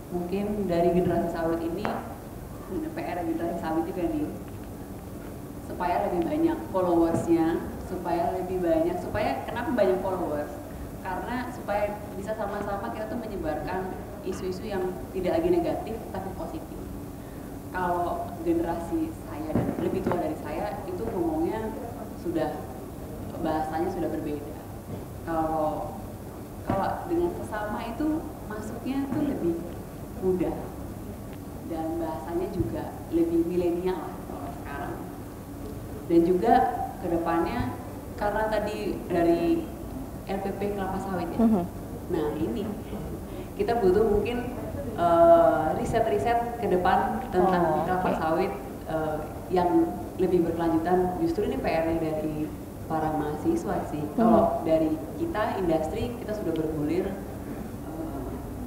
Mungkin dari generasi sawit ini PR generasi sawit juga nih, supaya lebih banyak followersnya, supaya kenapa banyak followers? Karena supaya bisa sama-sama kita tuh menyebarkan isu-isu yang tidak lagi negatif tapi positif. Kalau generasi saya dan lebih tua dari saya itu ngomongnya bahasanya sudah berbeda. Kalau dengan sesama itu masuknya tuh lebih mudah dan bahasanya juga lebih milenial lah kalau sekarang. Dan juga kedepannya karena tadi dari LPP kelapa sawit ya. Nah ini kita butuh mungkin riset-riset ke depan tentang kelapa sawit yang lebih berkelanjutan. Justru ini PR dari para mahasiswa sih. Kalau dari kita industri, kita sudah bergulir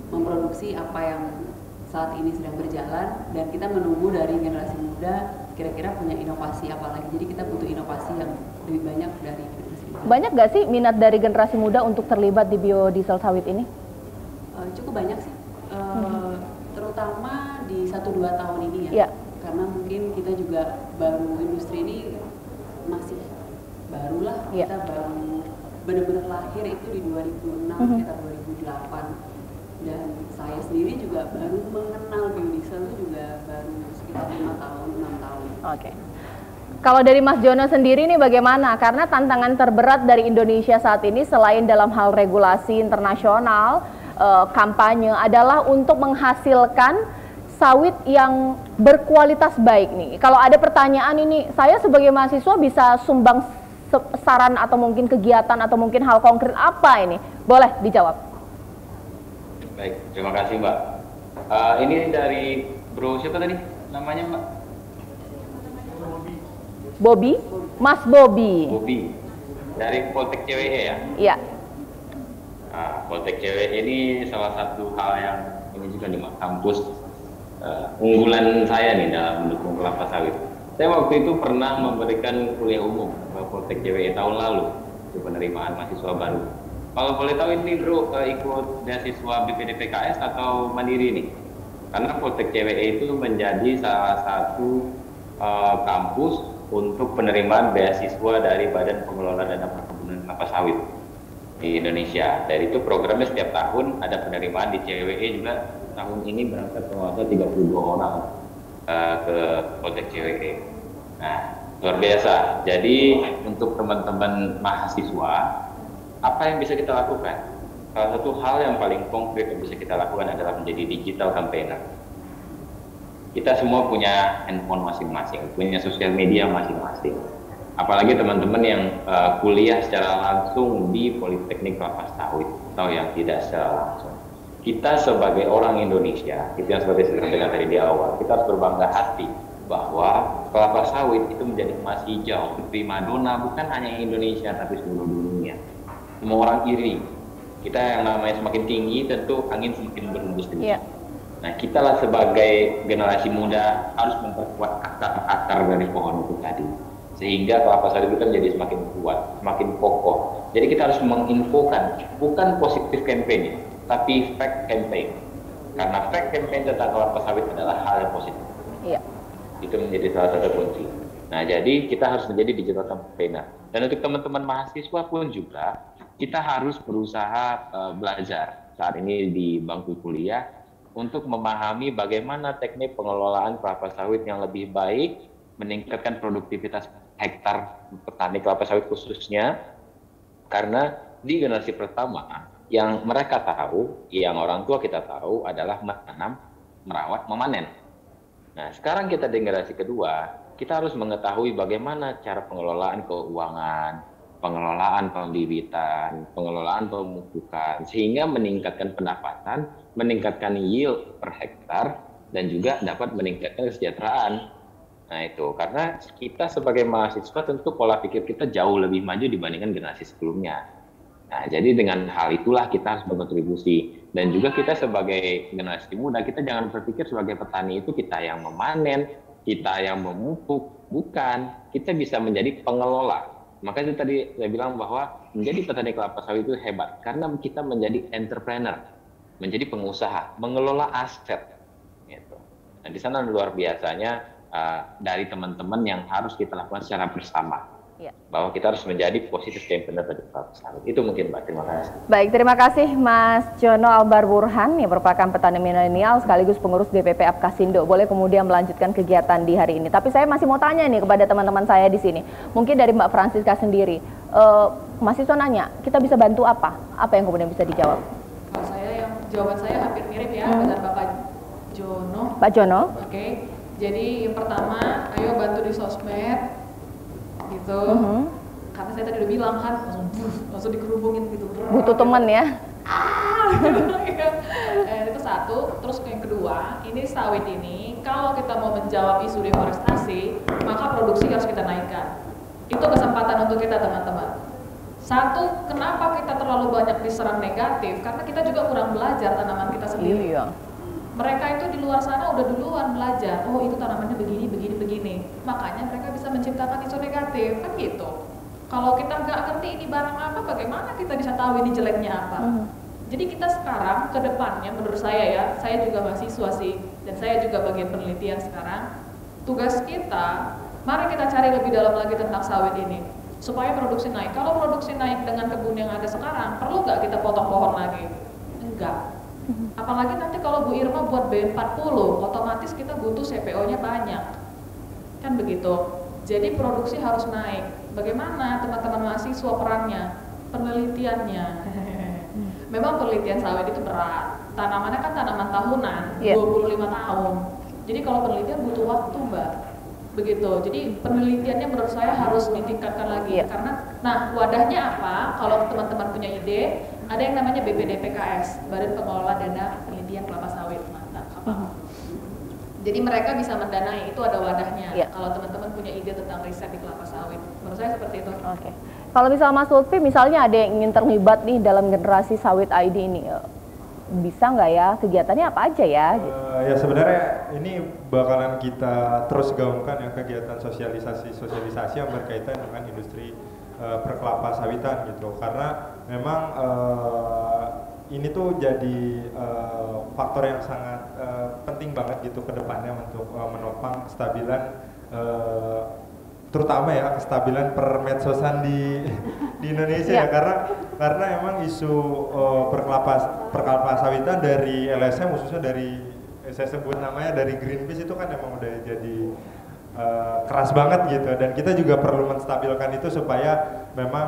memproduksi apa yang saat ini sedang berjalan, dan kita menunggu dari generasi muda kira-kira punya inovasi apa lagi. Jadi kita butuh inovasi yang lebih banyak dari generasi muda. Banyak nggak sih minat dari generasi muda untuk terlibat di biodiesel sawit ini? Cukup banyak sih, terutama di 1-2 tahun ini ya. Karena mungkin kita juga baru, industri ini masih barulah, kita baru benar-benar lahir itu di 2006, sekitar 2008. Dan saya sendiri juga baru mengenal biodiesel itu juga baru sekitar 5 tahun, 6 tahun. Oke. Kalau dari Mas Jono sendiri nih bagaimana? Karena tantangan terberat dari Indonesia saat ini selain dalam hal regulasi internasional, kampanye adalah untuk menghasilkan sawit yang berkualitas baik nih. Kalau ada pertanyaan ini, saya sebagai mahasiswa bisa sumbang saran atau mungkin kegiatan atau mungkin hal konkret apa ini? Boleh dijawab. Baik, terima kasih Mbak. Ini dari Bro siapa tadi namanya Mbak? Bobby, Mas Bobby. Bobby, dari Poltek CWE ya? Iya. Poltek CWE ini salah satu hal yang ini juga di kampus unggulan saya nih dalam mendukung kelapa sawit. Saya waktu itu pernah memberikan kuliah umum ke Poltek CWE tahun lalu untuk penerimaan mahasiswa baru. Kalau boleh tahu ini Bro, ikut beasiswa BPDPKS atau mandiri nih? Karena Poltek CWE itu menjadi salah satu kampus untuk penerimaan beasiswa dari Badan Pengelola Dana Perkebunan Kelapa Sawit di Indonesia. Dari itu programnya setiap tahun ada penerimaan di CWE juga. Tahun ini berangkat penguasa 32 orang ke Poltek CWE. Nah, luar biasa. Jadi untuk teman-teman mahasiswa, apa yang bisa kita lakukan? Salah satu hal yang paling konkret yang bisa kita lakukan adalah menjadi digital campaigner. Kita semua punya handphone masing-masing, punya sosial media masing-masing. Apalagi teman-teman yang kuliah secara langsung di Politeknik Kelapa Sawit atau yang tidak secara langsung. Kita sebagai orang Indonesia, itu yang seperti saya sampaikan tadi di awal, kita harus berbangga hati bahwa kelapa sawit itu menjadi emas hijau, primadona bukan hanya Indonesia tapi seluruh dunia. Semua orang iri. Kita yang namanya semakin tinggi, tentu angin semakin berhembus tinggi. Nah, kita lah sebagai generasi muda harus memperkuat akar-akar dari pohon itu tadi, sehingga kelapa sawit itu kan jadi semakin kuat, semakin kokoh. Jadi kita harus menginfokan, bukan positif campaign, tapi fact campaign. Karena fact campaign tentang kelapa sawit adalah hal yang positif. Itu menjadi salah satu kunci. Nah, jadi kita harus menjadi digital campaigner. Dan untuk teman-teman mahasiswa pun juga, kita harus berusaha belajar saat ini di bangku kuliah untuk memahami bagaimana teknik pengelolaan kelapa sawit yang lebih baik, meningkatkan produktivitas hektar petani kelapa sawit khususnya, karena di generasi pertama yang mereka tahu, yang orang tua kita tahu adalah menanam, merawat, memanen. Nah, sekarang kita di generasi kedua, kita harus mengetahui bagaimana cara pengelolaan keuangan, pengelolaan pembibitan, pengelolaan pemupukan, sehingga meningkatkan pendapatan, meningkatkan yield per hektar, dan juga dapat meningkatkan kesejahteraan. Nah itu, karena kita sebagai mahasiswa tentu pola pikir kita jauh lebih maju dibandingkan generasi sebelumnya. Nah, jadi dengan hal itulah kita harus berkontribusi. Dan juga kita sebagai generasi muda, kita jangan berpikir sebagai petani itu kita yang memanen, kita yang memupuk. Bukan, kita bisa menjadi pengelola. Maka itu tadi saya bilang bahwa menjadi petani kelapa sawit itu hebat. Karena kita menjadi entrepreneur, menjadi pengusaha, mengelola aset. Gitu. Nah, di sana luar biasanya dari teman-teman yang harus kita lakukan secara bersama. Bahwa kita harus menjadi positif campaigner pada kelapa sawit. Itu mungkin Mbak, terima kasih. Baik, terima kasih Mas Jono Albar Burhan yang merupakan petani milenial sekaligus pengurus DPP Apkasindo. Boleh kemudian melanjutkan kegiatan di hari ini. Tapi saya masih mau tanya nih kepada teman-teman saya di sini. Mungkin dari Mbak Francisca sendiri. Mahasiswa nanya, kita bisa bantu apa? Apa yang kemudian bisa dijawab? Kalau saya, jawaban saya hampir mirip ya dengan Bapak Jono. Pak Jono? Oke, jadi yang pertama, ayo bantu di sosmed. Gitu, karena saya tadi udah bilang kan langsung dikerubungin gitu, butuh teman ya. Itu satu. Terus yang kedua, ini sawit ini kalau kita mau menjawab isu deforestasi, maka produksi harus kita naikkan. Itu kesempatan untuk kita teman-teman. Satu, kenapa kita terlalu banyak diserang negatif? Karena kita juga kurang belajar tanaman kita sendiri. Iya. Mereka itu di luar sana udah duluan belajar, oh itu tanamannya begini, begini, begini. Makanya mereka bisa menciptakan isu negatif, kan gitu. Kalau kita nggak ngerti ini barang apa, bagaimana kita bisa tahu ini jeleknya apa? Jadi kita sekarang ke depannya, menurut saya ya, saya juga mahasiswa sih, dan saya juga bagian penelitian sekarang. Tugas kita, mari kita cari lebih dalam lagi tentang sawit ini, supaya produksi naik. Kalau produksi naik dengan kebun yang ada sekarang, perlu nggak kita potong pohon lagi? Enggak. Apalagi nanti kalau Bu Irma buat B40, otomatis kita butuh CPO-nya banyak. Kan begitu. Jadi produksi harus naik. Bagaimana teman-teman mahasiswa perannya? Penelitiannya. Memang penelitian sawit itu berat. Tanamannya kan tanaman tahunan, 25 tahun. Jadi kalau penelitian butuh waktu, Mbak. Begitu. Jadi penelitiannya menurut saya harus ditingkatkan lagi. Karena, nah wadahnya apa? Kalau teman-teman punya ide, ada yang namanya BPDPKS, Badan Pengelola Dana Penelitian Kelapa Sawit. Mantap. Jadi mereka bisa mendanai, itu ada wadahnya. Kalau teman-teman punya ide tentang riset di kelapa sawit, menurut saya seperti itu. Oke. Kalau misalnya Mas Lutfi, misalnya ada yang ingin terlibat nih dalam generasi sawit ID ini, bisa nggak ya? Kegiatannya apa aja ya? Ya sebenarnya ini bakalan kita terus gaungkan ya, kegiatan sosialisasi yang berkaitan dengan industri perkelapa sawitan gitu. Karena memang ini tuh jadi faktor yang sangat penting banget gitu ke depannya untuk menopang kestabilan terutama ya kestabilan permedsosan di Indonesia ya, karena emang isu perkelapa sawitan dari LSM khususnya dari saya sebut namanya dari Greenpeace itu kan emang udah jadi keras banget gitu, dan kita juga perlu menstabilkan itu supaya memang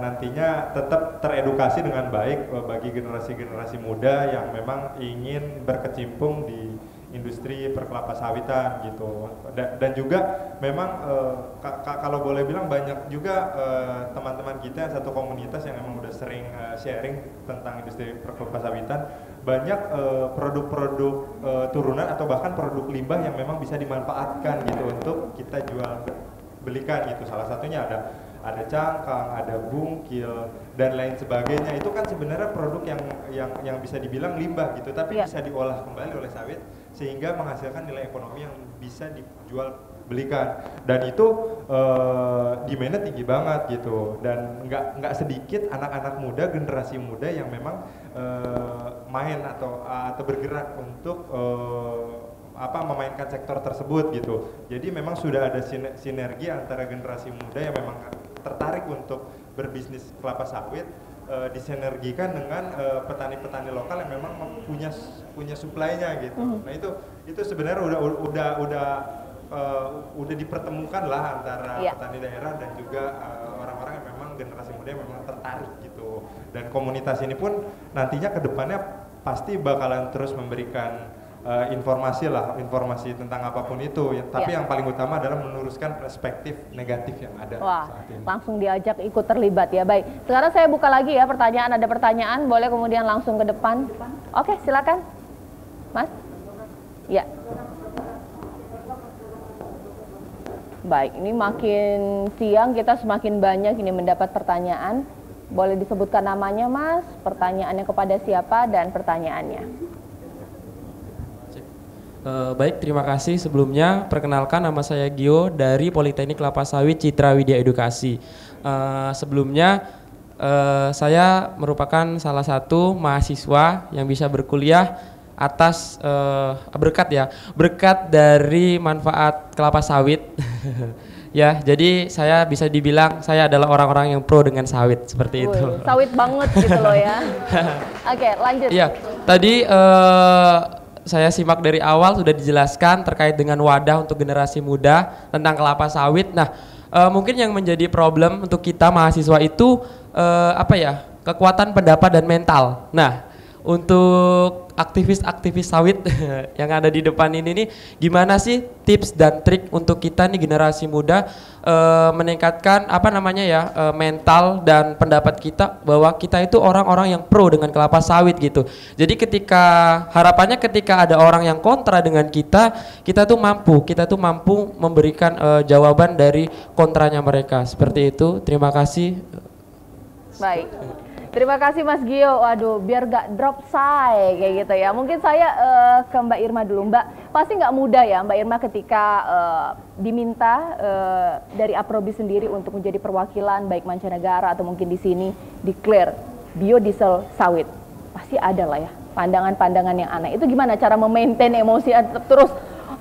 nantinya tetap teredukasi dengan baik bagi generasi-generasi muda yang memang ingin berkecimpung di industri perkelapa sawitan gitu. Dan juga memang kalau boleh bilang banyak juga teman-teman kita satu komunitas yang memang udah sering sharing tentang industri perkelapa sawitan, banyak produk-produk turunan atau bahkan produk limbah yang memang bisa dimanfaatkan gitu untuk kita jual belikan gitu. Salah satunya ada cangkang, ada bungkil dan lain sebagainya. Itu kan sebenarnya produk yang bisa dibilang limbah gitu, tapi bisa diolah kembali oleh sawit sehingga menghasilkan nilai ekonomi yang bisa dijual belikan, dan itu demand-nya tinggi banget gitu, dan nggak sedikit anak-anak muda, generasi muda yang memang main atau bergerak untuk memainkan sektor tersebut gitu. Jadi memang sudah ada sinergi antara generasi muda yang memang tertarik untuk berbisnis kelapa sawit disinergikan dengan petani-petani lokal yang memang punya supply-nya gitu. Nah itu sebenarnya udah dipertemukan lah antara petani daerah dan juga orang-orang yang memang generasi muda yang memang tertarik gitu. Dan komunitas ini pun nantinya ke depannya pasti bakalan terus memberikan informasi tentang apapun itu ya. Tapi yang paling utama adalah meluruskan perspektif negatif yang ada saat ini. Langsung diajak ikut terlibat ya. Baik, sekarang saya buka lagi ya pertanyaan. Ada pertanyaan, boleh kemudian langsung ke depan. Oke, silakan Mas. Ya. Baik, ini makin siang kita semakin banyak ini mendapat pertanyaan. Boleh disebutkan namanya Mas, pertanyaannya kepada siapa dan pertanyaannya. Baik, terima kasih. Sebelumnya perkenalkan, nama saya Gio dari Politeknik Kelapa Sawit Citra Widya Edukasi. Sebelumnya saya merupakan salah satu mahasiswa yang bisa berkuliah atas berkat dari manfaat kelapa sawit. Ya, jadi saya bisa dibilang saya adalah orang-orang yang pro dengan sawit seperti itu. Sawit banget gitu loh ya. Oke, lanjut. Iya, tadi saya simak dari awal sudah dijelaskan terkait dengan wadah untuk generasi muda tentang kelapa sawit. Nah, mungkin yang menjadi problem untuk kita mahasiswa itu kekuatan pendapat dan mental. Nah, untuk aktivis-aktivis sawit yang ada di depan ini nih, gimana sih tips dan trik untuk kita nih generasi muda meningkatkan mental dan pendapat kita bahwa kita itu orang-orang yang pro dengan kelapa sawit gitu. Jadi harapannya ketika ada orang yang kontra dengan kita tuh mampu memberikan jawaban dari kontranya mereka. Seperti itu. Terima kasih. Baik. Terima kasih Mas Gio. Waduh, biar gak drop say kayak gitu ya. Mungkin saya ke Mbak Irma dulu. Mbak, pasti nggak mudah ya Mbak Irma ketika diminta dari Aprobi sendiri untuk menjadi perwakilan baik mancanegara atau mungkin di sini declare biodiesel sawit. Pasti ada lah ya pandangan-pandangan yang aneh. Itu gimana cara memaintain emosi terus?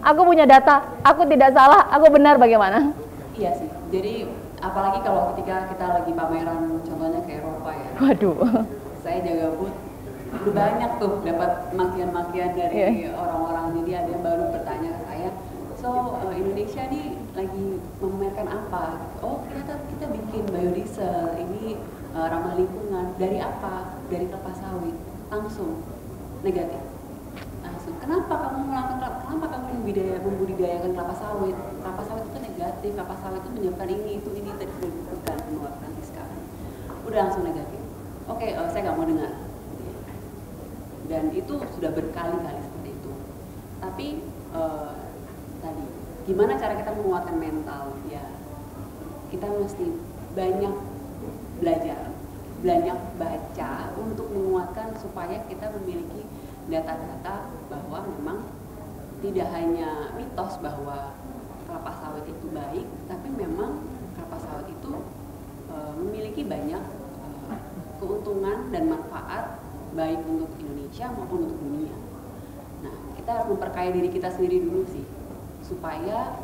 Aku punya data, aku tidak salah, aku benar, bagaimana? Iya sih. Jadi apalagi kalau ketika kita lagi pameran contohnya ke Eropa ya. Waduh. Saya jaga booth, udah banyak tuh dapat makian-makian dari orang-orang. Jadi ada yang baru bertanya ke saya, so Indonesia nih lagi memamerkan apa? Oh ternyata kita bikin biodiesel, ini ramah lingkungan. Dari apa? Dari kelapa sawit. Langsung negatif. Langsung. Kenapa kamu membudidayakan kelapa sawit? Kelapa sawit itu negatif, kelapa sawit itu menyebabkan ini, itu, ini, tadi sudah disebutkan semua nanti sekarang. Udah langsung negatif. Oke, saya nggak mau dengar. Dan itu sudah berkali-kali seperti itu. Tapi tadi, gimana cara kita menguatkan mental? Ya, kita mesti banyak belajar, banyak baca untuk menguatkan supaya kita memiliki data-data bahwa memang tidak hanya mitos bahwa kelapa sawit itu baik, tapi memang kelapa sawit itu memiliki banyak keuntungan dan manfaat baik untuk Indonesia maupun untuk dunia. Nah, kita harus memperkaya diri kita sendiri dulu sih, supaya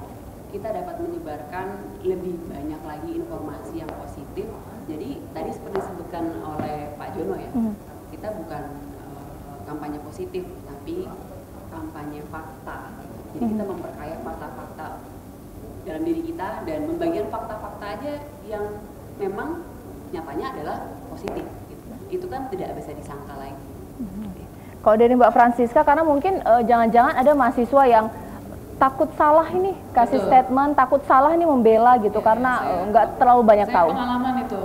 kita dapat menyebarkan lebih banyak lagi informasi yang positif. Jadi tadi seperti disebutkan oleh Pak Jono ya, kita bukan kampanye positif, tapi kampanye fakta. Jadi kita memperkaya fakta-fakta dalam diri kita dan membagikan fakta-fakta aja yang memang nyatanya adalah positif. Itu kan tidak bisa disangka lagi. Kalau dari Mbak Francisca, karena mungkin jangan-jangan ada mahasiswa yang takut salah ini kasih statement, takut salah ini membela gitu karena nggak terlalu banyak tahu. Saya pengalaman itu,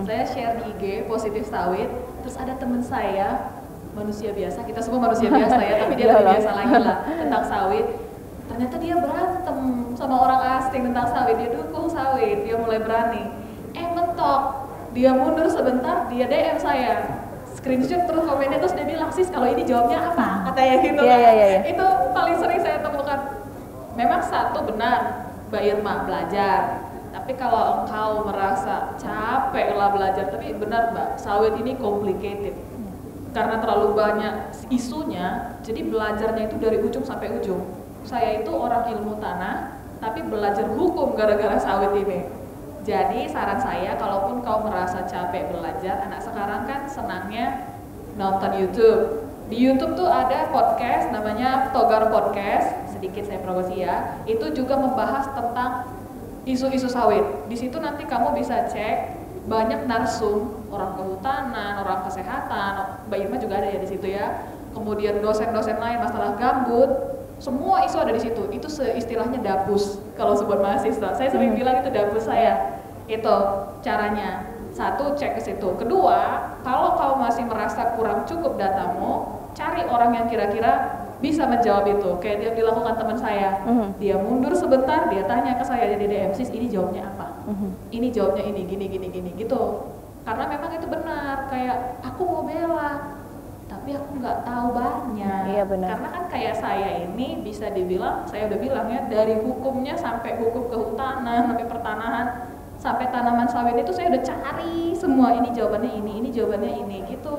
saya share di IG positif sawit, terus ada teman saya manusia biasa, kita semua manusia biasa ya, tapi dia lebih biasa lagi lah tentang sawit. Ternyata dia berantem sama orang asing tentang sawit, dia dukung sawit, dia mulai berani. Mentok, dia mundur sebentar, dia DM saya, screenshot terus komennya, terus dia bilang, sis kalau ini jawabnya apa? Katanya gitu kan. Itu paling sering saya temukan. Memang satu benar, Mbak Irma belajar. Tapi kalau engkau merasa capek lah belajar, tapi benar Mbak, sawit ini complicated. Karena terlalu banyak isunya, jadi belajarnya itu dari ujung sampai ujung. Saya itu orang ilmu tanah, tapi belajar hukum gara-gara sawit ini. Jadi saran saya, kalaupun kau merasa capek belajar, anak sekarang kan senangnya nonton YouTube. Di YouTube tuh ada podcast, namanya Togar Podcast, sedikit saya promosi ya. Itu juga membahas tentang isu-isu sawit. Di situ nanti kamu bisa cek banyak narsum, orang kehutanan, orang kesehatan, Mbak Irma juga ada ya di situ ya. Kemudian dosen-dosen lain masalah gambut, semua isu ada di situ. Itu istilahnya dapus kalau sebut mahasiswa. Saya sering bilang itu dapus saya. Itu caranya. Satu, cek ke situ. Kedua, kalau kau masih merasa kurang cukup datamu, cari orang yang kira-kira bisa menjawab itu. Kayak dia dilakukan teman saya. Dia mundur sebentar, dia tanya ke saya di DM, sis ini jawabnya apa? Ini jawabnya ini, gini gitu. Karena memang itu benar, kayak aku mau bela, tapi aku nggak tahu banyak. Iya benar. Karena kan kayak saya ini bisa dibilang, saya udah bilang ya, dari hukumnya sampai hukum kehutanan, sampai pertanahan, sampai tanaman sawit itu saya udah cari semua. Ini jawabannya ini jawabannya ini gitu.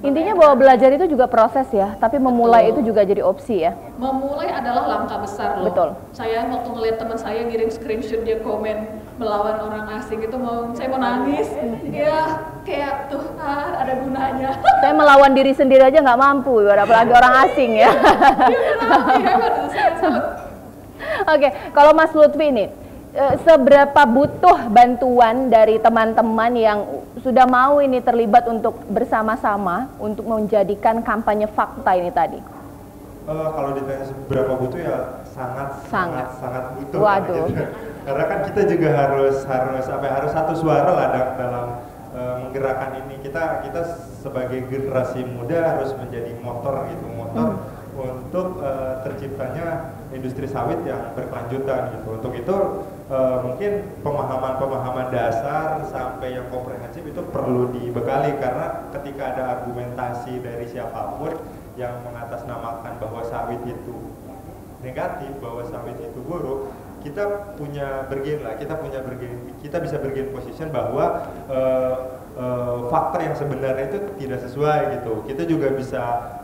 Intinya bahwa belajar itu juga proses ya, tapi memulai itu juga jadi opsi ya. Memulai adalah langkah besar loh. Betul. Saya waktu ngeliat teman saya ngirim screenshot dia komen melawan orang asing itu saya mau nangis. Ya kayak Tuhan ada gunanya. Saya melawan diri sendiri aja nggak mampu, apalagi orang asing ya. Oke, kalau Mas Lutfi nih, seberapa butuh bantuan dari teman-teman yang sudah mau ini terlibat untuk bersama-sama untuk menjadikan kampanye fakta ini tadi? Kalau ditanya seberapa butuh ya sangat butuh. Waduh. Gitu. Karena kan kita juga harus satu suara lah dalam menggerakkan ini. Kita sebagai generasi muda harus menjadi motor untuk terciptanya industri sawit yang berkelanjutan gitu. Untuk itu mungkin pemahaman dasar sampai yang komprehensif itu perlu dibekali, karena ketika ada argumentasi dari siapapun yang mengatasnamakan bahwa sawit itu negatif, bahwa sawit itu buruk, kita bisa bergain position bahwa fakta yang sebenarnya itu tidak sesuai gitu. Kita juga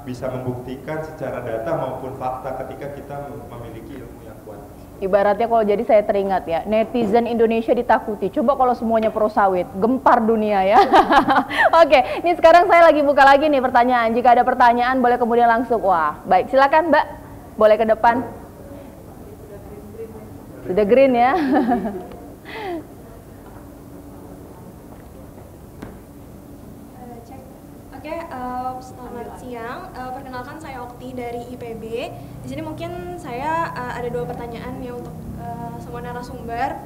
bisa membuktikan secara data maupun fakta ketika kita memiliki ilmu yang kuat. Ibaratnya kalau jadi saya teringat ya, netizen Indonesia ditakuti. Coba kalau semuanya pro sawit, gempar dunia ya. Oke, ini sekarang saya lagi buka lagi nih pertanyaan. Jika ada pertanyaan boleh kemudian langsung. Wah, baik, silakan Mbak. Boleh ke depan. Sudah green ya. Oke, selamat siang. Perkenalkan saya Okti dari IPB. Di sini mungkin saya ada 2 pertanyaan ya untuk semua narasumber.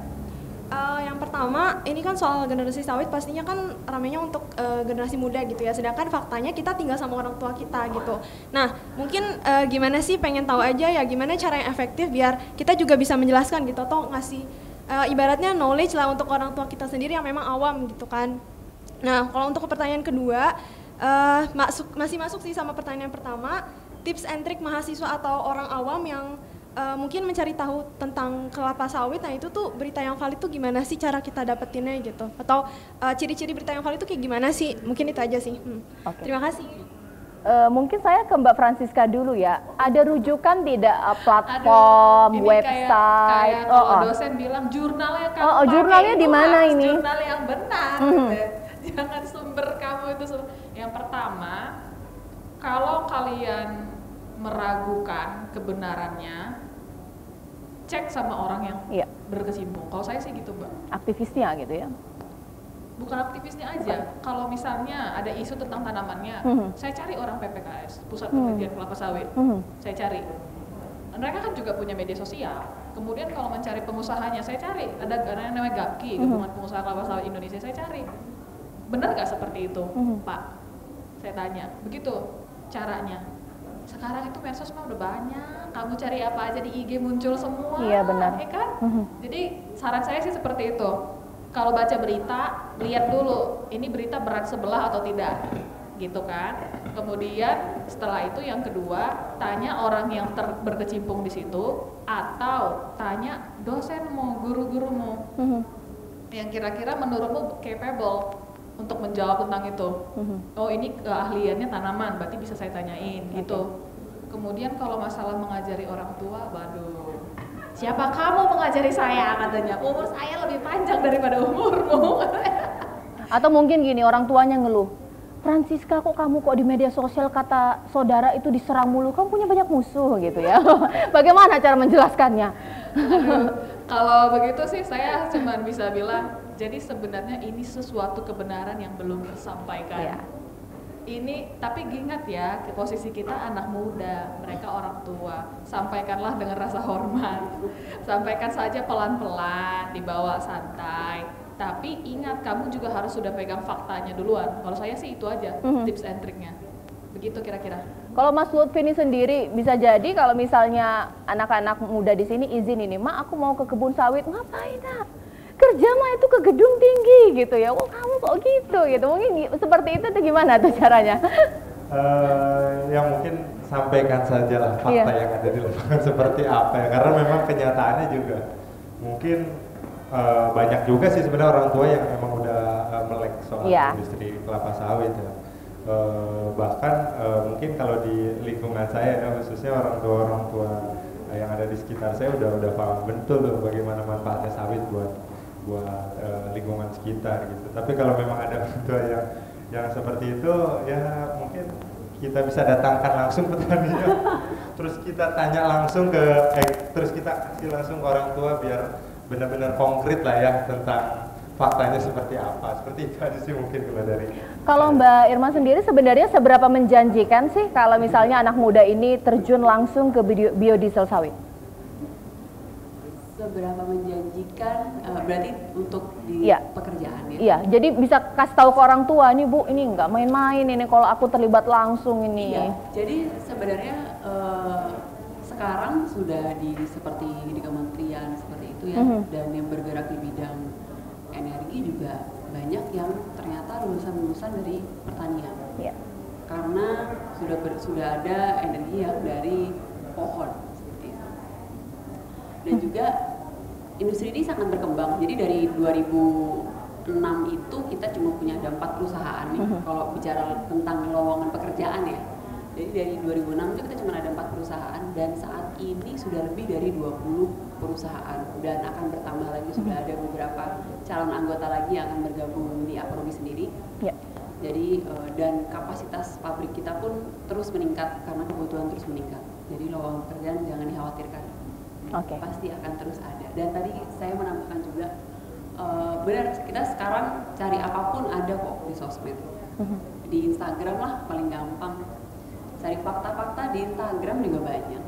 Yang pertama, ini kan soal generasi sawit pastinya kan ramainya untuk generasi muda gitu ya. Sedangkan faktanya kita tinggal sama orang tua kita gitu. Nah, mungkin gimana sih, pengen tahu aja ya gimana cara yang efektif biar kita juga bisa menjelaskan gitu atau ngasih ibaratnya knowledge lah untuk orang tua kita sendiri yang memang awam gitu kan. Nah, kalau untuk pertanyaan kedua, masih masuk sih sama pertanyaan pertama, tips and trick mahasiswa atau orang awam yang mungkin mencari tahu tentang kelapa sawit. Nah itu tuh berita yang valid tuh gimana sih cara kita dapetinnya gitu, atau ciri-ciri berita yang valid tuh kayak gimana sih, mungkin itu aja sih. Okay. Terima kasih. Mungkin saya ke Mbak Francisca dulu ya. Ada rujukan tidak platform, website? Kayak kalau dosen bilang jurnalnya kamu jurnalnya di mana ini? Jurnal yang benar. Jangan sumber kamu itu yang pertama, kalau kalian meragukan kebenarannya, cek sama orang yang berkecimpung. Kalau saya sih gitu, Mbak. Aktivisnya gitu ya? Bukan aktivisnya aja. Kalau misalnya ada isu tentang tanamannya, saya cari orang PPKS, Pusat Penelitian Kelapa Sawit. Saya cari. Mereka kan juga punya media sosial. Kemudian kalau mencari pengusahanya, saya cari. Ada yang namanya GAPKI, Gabungan Pengusaha Kelapa Sawit Indonesia, saya cari. Benar nggak seperti itu, Pak? Saya tanya. Begitu caranya. Sekarang itu medsos mah udah banyak, kamu cari apa aja di IG muncul semua. Iya benar. Ya kan? Jadi saran saya sih seperti itu. Kalau baca berita, lihat dulu ini berita berat sebelah atau tidak, gitu kan. Kemudian setelah itu yang kedua, tanya orang yang berkecimpung di situ, atau tanya dosenmu, gurumu, yang kira-kira menurutmu capable untuk menjawab tentang itu. Oh ini keahliannya tanaman, berarti bisa saya tanyain gitu. Kemudian kalau masalah mengajari orang tua, waduh, siapa kamu mengajari saya, katanya. Umur saya lebih panjang daripada umurmu. Atau mungkin gini, orang tuanya ngeluh, Francisca kok kamu kok di media sosial kata saudara itu diserang mulu, kamu punya banyak musuh gitu ya. Bagaimana cara menjelaskannya? Kalau begitu sih saya cuma bisa bilang, jadi sebenarnya ini sesuatu kebenaran yang belum tersampaikan. Ini, tapi ingat ya, posisi kita anak muda, mereka orang tua. Sampaikanlah dengan rasa hormat. Sampaikan saja pelan-pelan, dibawa santai. Tapi ingat, kamu juga harus sudah pegang faktanya duluan. Kalau saya sih itu aja, tips and triknya. Begitu kira-kira. Kalau Mas Lutfi ini sendiri, bisa jadi kalau misalnya anak-anak muda di sini izin ini, "Ma, aku mau ke kebun sawit." Ngapain, Nak? Kerja mah itu ke gedung tinggi gitu ya. Oh, kamu kok gitu gitu. Mungkin seperti itu tuh gimana tuh caranya? Yang mungkin sampaikan sajalah fakta yang ada di lapangan seperti apa ya. Karena memang kenyataannya juga mungkin banyak juga sih sebenarnya orang tua yang memang udah melek soal industri kelapa sawit ya. Bahkan mungkin kalau di lingkungan saya ya, khususnya orang tua yang ada di sekitar saya udah paham betul tuh bagaimana manfaatnya sawit buat lingkungan sekitar gitu. Tapi kalau memang ada orang tua yang seperti itu ya mungkin kita bisa datangkan langsung petaninya, terus kita tanya langsung terus kita kasih langsung ke orang tua biar benar-benar konkret lah ya tentang faktanya seperti apa. Seperti itu aja sih mungkin kalau dari. Kalau Mbak Irma sendiri sebenarnya seberapa menjanjikan sih kalau misalnya anak muda ini terjun langsung ke biodiesel sawit? Seberapa menjanjikan berarti untuk di pekerjaan ya? Iya, jadi bisa kasih tahu ke orang tua nih Bu, ini nggak main-main ini kalau aku terlibat langsung ini. Iya, jadi sebenarnya sekarang sudah seperti di kementerian seperti itu ya, dan yang bergerak di bidang energi juga banyak yang ternyata lulusan-lulusan dari pertanian. Iya. Karena sudah ada energi yang dari pohon seperti itu. Dan juga industri ini sangat berkembang. Jadi dari 2006 itu kita cuma punya ada 4 perusahaan nih. Kalau bicara tentang lowongan pekerjaan ya. Jadi dari 2006 itu kita cuma ada 4 perusahaan dan saat ini sudah lebih dari 20 perusahaan dan akan bertambah lagi, sudah ada beberapa calon anggota lagi yang akan bergabung di Aprobi sendiri. Ya. Jadi dan kapasitas pabrik kita pun terus meningkat karena kebutuhan terus meningkat. Jadi lowongan pekerjaan jangan dikhawatirkan. Pasti akan terus ada. Dan tadi saya menambahkan juga benar, kita sekarang cari apapun ada kok di sosmed. Di Instagram lah paling gampang. Cari fakta-fakta di Instagram juga banyak.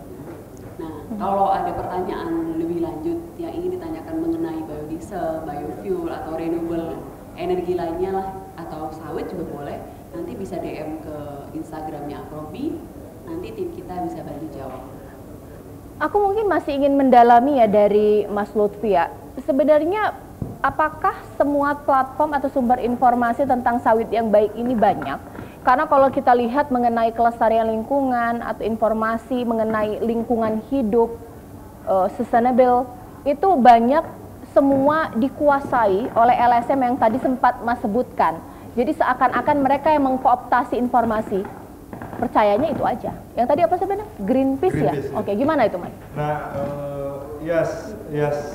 Nah, kalau ada pertanyaan lebih lanjut yang ingin ditanyakan mengenai biodiesel, biofuel, atau renewable energi lainnya lah, atau sawit juga boleh, nanti bisa DM ke Instagramnya Aprobi, nanti tim kita bisa bantu jawab. Aku mungkin masih ingin mendalami ya dari Mas Lutfi ya, sebenarnya apakah semua platform atau sumber informasi tentang sawit yang baik ini banyak? Karena kalau kita lihat mengenai kelestarian lingkungan atau informasi mengenai lingkungan hidup, sustainable, itu banyak semua dikuasai oleh LSM yang tadi sempat Mas sebutkan. Jadi seakan-akan mereka yang mengkooptasi informasi, percayanya itu aja. Yang tadi apa sebenarnya? Greenpeace ya? Oke, gimana itu Mas? Nah, ya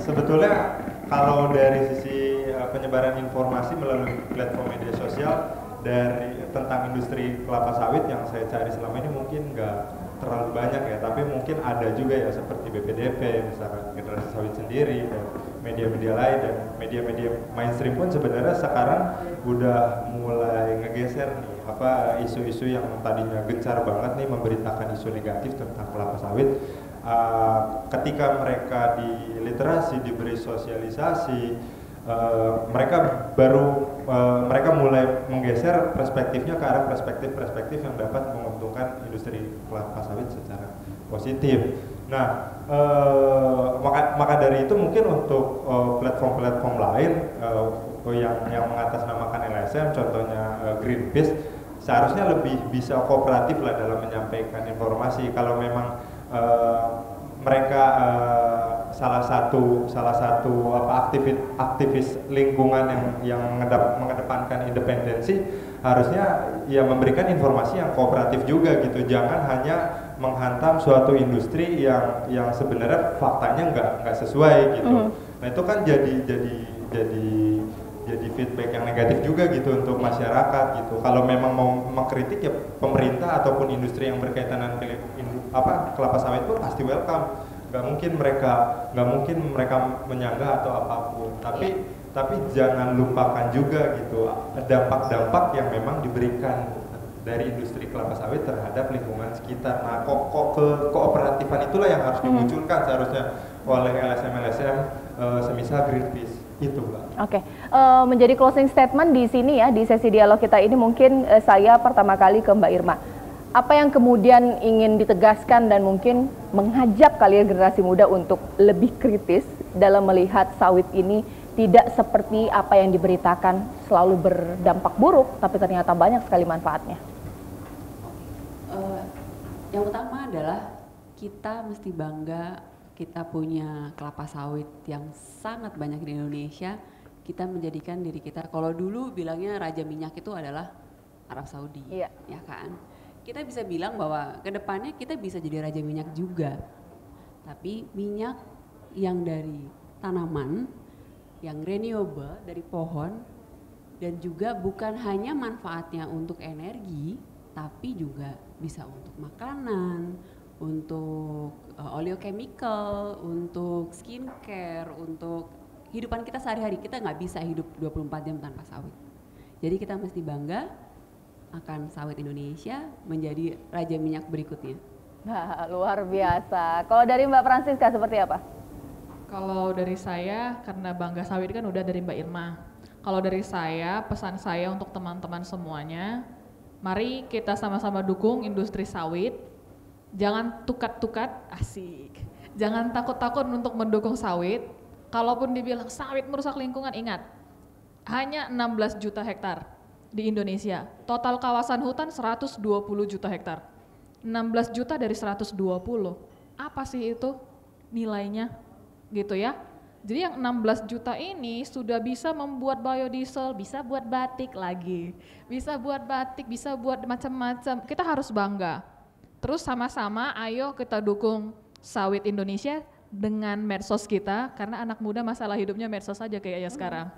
sebetulnya kalau dari sisi penyebaran informasi melalui platform media sosial, dari tentang industri kelapa sawit yang saya cari selama ini mungkin nggak terlalu banyak ya, tapi mungkin ada juga ya seperti BPDP, misalkan Generasi Sawit sendiri, dan media-media lain, dan media-media mainstream pun sebenarnya sekarang udah mulai ngegeser nih isu-isu yang tadinya gencar banget nih memberitakan isu negatif tentang kelapa sawit. Ketika mereka diliterasi, diberi sosialisasi, mereka mulai menggeser perspektifnya ke arah perspektif yang dapat menguntungkan industri kelapa sawit secara positif. Nah, maka dari itu mungkin untuk platform-platform lain yang mengatasnamakan LSM, contohnya Greenpeace, seharusnya lebih bisa kooperatif lah dalam menyampaikan informasi. Kalau memang mereka salah satu aktivis lingkungan yang mengedepankan independensi, harusnya ya memberikan informasi yang kooperatif juga gitu. Jangan hanya menghantam suatu industri yang sebenarnya faktanya nggak sesuai gitu. Nah itu kan jadi feedback yang negatif juga gitu untuk masyarakat gitu. Kalau memang mau mengkritik ya pemerintah ataupun industri yang berkaitan dengan kelapa sawit pun pasti welcome. Nggak mungkin mereka menyanggah atau apapun. Tapi jangan lupakan juga gitu dampak-dampak yang memang diberikan dari industri kelapa sawit terhadap lingkungan sekitar. Nah, kooperatifan itulah yang harus dimunculkan seharusnya oleh LSM semisal Greenpeace itu, Mbak. Oke, menjadi closing statement di sini ya, di sesi dialog kita ini mungkin saya pertama kali ke Mbak Irma. Apa yang kemudian ingin ditegaskan dan mungkin mengajak kalian generasi muda untuk lebih kritis dalam melihat sawit ini tidak seperti apa yang diberitakan selalu berdampak buruk, tapi ternyata banyak sekali manfaatnya? Yang utama adalah kita mesti bangga kita punya kelapa sawit yang sangat banyak di Indonesia. Kita menjadikan diri kita, kalau dulu bilangnya raja minyak itu adalah Arab Saudi, ya kan? Kita bisa bilang bahwa kedepannya kita bisa jadi raja minyak juga. Tapi minyak yang dari tanaman, yang renewable dari pohon, dan juga bukan hanya manfaatnya untuk energi, tapi juga bisa untuk makanan, untuk oleochemical, untuk skincare, untuk kehidupan kita sehari-hari, kita nggak bisa hidup 24 jam tanpa sawit. Jadi kita mesti bangga akan sawit Indonesia menjadi raja minyak berikutnya. Nah, luar biasa. Kalau dari Mbak Francisca seperti apa? Kalau dari saya, karena bangga sawit kan udah dari Mbak Irma. Kalau dari saya, pesan saya untuk teman-teman semuanya, mari kita sama-sama dukung industri sawit. Jangan tukat-tukat, asik. Jangan takut-takut untuk mendukung sawit. Kalaupun dibilang sawit merusak lingkungan, ingat, hanya 16 juta hektar di Indonesia. Total kawasan hutan 120 juta hektar. 16 juta dari 120. Apa sih itu nilainya? Gitu ya. Jadi yang 16 juta ini sudah bisa membuat biodiesel, bisa buat batik lagi. Bisa buat batik, bisa buat macam-macam. Kita harus bangga. Terus sama-sama ayo kita dukung sawit Indonesia dengan medsos kita, karena anak muda masalah hidupnya medsos aja kayaknya sekarang.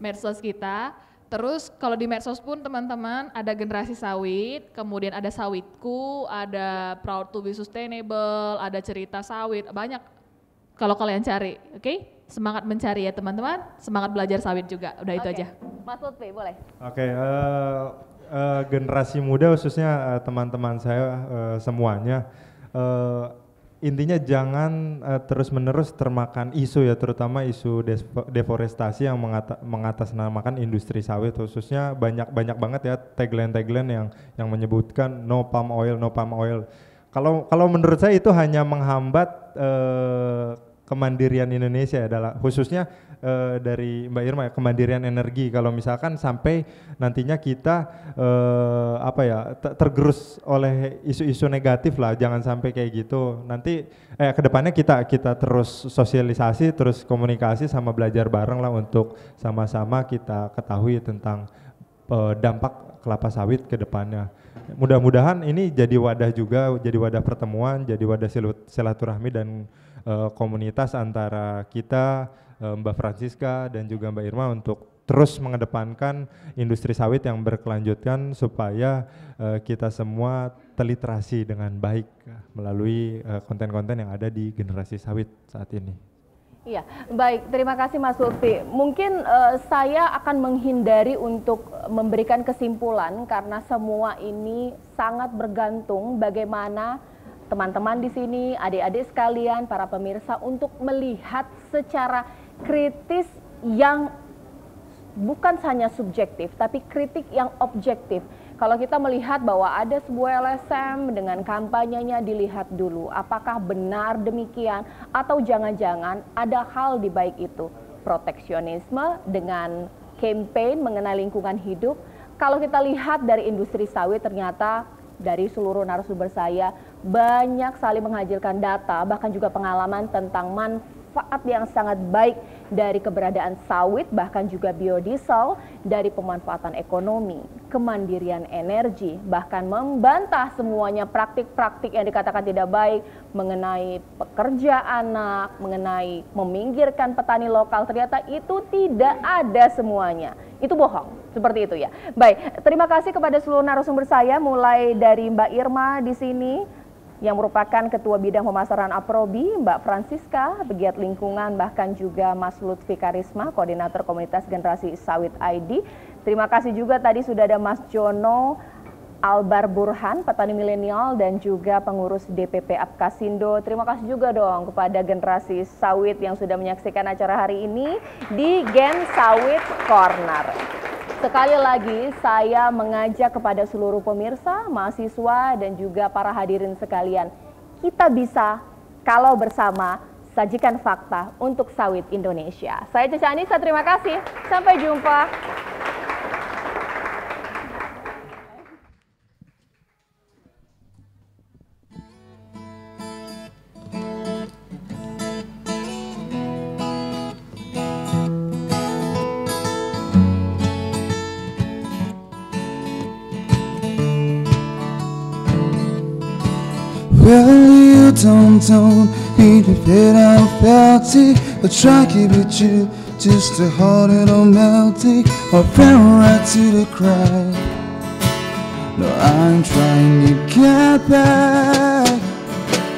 Medsos kita, terus kalau di medsos pun teman-teman ada generasi sawit, kemudian ada sawitku, ada proud to be sustainable, ada cerita sawit, banyak kalau kalian cari, oke? Semangat mencari ya teman-teman, semangat belajar sawit juga, udah itu aja. Mas Lutfi boleh? Oke, generasi muda khususnya teman-teman saya semuanya, intinya jangan terus-menerus termakan isu ya, terutama isu deforestasi yang mengatasnamakan industri sawit, khususnya banyak banget ya tagline yang menyebutkan no palm oil, no palm oil. Kalau menurut saya itu hanya menghambat kemandirian Indonesia adalah khususnya dari Mbak Irma ya, kemandirian energi. Kalau misalkan sampai nantinya kita tergerus oleh isu-isu negatif lah, jangan sampai kayak gitu. Nanti kedepannya kita terus sosialisasi, terus komunikasi sama belajar bareng lah untuk sama-sama kita ketahui tentang dampak kelapa sawit ke depannya. Mudah-mudahan ini jadi wadah juga, jadi wadah pertemuan, jadi wadah silaturahmi dan komunitas antara kita, Mbak Francisca dan juga Mbak Irma untuk terus mengedepankan industri sawit yang berkelanjutan supaya kita semua terliterasi dengan baik melalui konten-konten yang ada di generasi sawit saat ini. Iya, baik. Terima kasih Mas Lutfi. Mungkin saya akan menghindari untuk memberikan kesimpulan karena semua ini sangat bergantung bagaimana teman-teman di sini, adik-adik sekalian, para pemirsa untuk melihat secara kritis yang bukan hanya subjektif, tapi kritik yang objektif. Kalau kita melihat bahwa ada sebuah LSM dengan kampanyenya, dilihat dulu apakah benar demikian atau jangan-jangan ada hal di balik itu. Proteksionisme dengan campaign mengenai lingkungan hidup. Kalau kita lihat dari industri sawit ternyata dari seluruh narasumber saya banyak sekali menghasilkan data bahkan juga pengalaman tentang manfaat yang sangat baik dari keberadaan sawit, bahkan juga biodiesel, dari pemanfaatan ekonomi, kemandirian energi, bahkan membantah semuanya praktik-praktik yang dikatakan tidak baik mengenai pekerja anak, mengenai meminggirkan petani lokal. Ternyata itu tidak ada semuanya. Itu bohong, seperti itu ya. Baik, terima kasih kepada seluruh narasumber saya, mulai dari Mbak Irma di sini yang merupakan Ketua Bidang Pemasaran Aprobi, Mbak Francisca, pegiat lingkungan, bahkan juga Mas Lutfi Karisma, Koordinator Komunitas Generasi Sawit ID. Terima kasih juga tadi sudah ada Mas Jono Albar Burhan, petani milenial dan juga pengurus DPP Apkasindo. Terima kasih juga dong kepada generasi sawit yang sudah menyaksikan acara hari ini di Gen Sawit Corner. Sekali lagi saya mengajak kepada seluruh pemirsa, mahasiswa dan juga para hadirin sekalian, kita bisa kalau bersama sajikan fakta untuk sawit Indonesia. Saya Caca Anissa, terima kasih. Sampai jumpa. Well, you don't need to fit out felty. I'll try keep it you just to hold it on melty or fell right to the crack. No, I'm trying to get back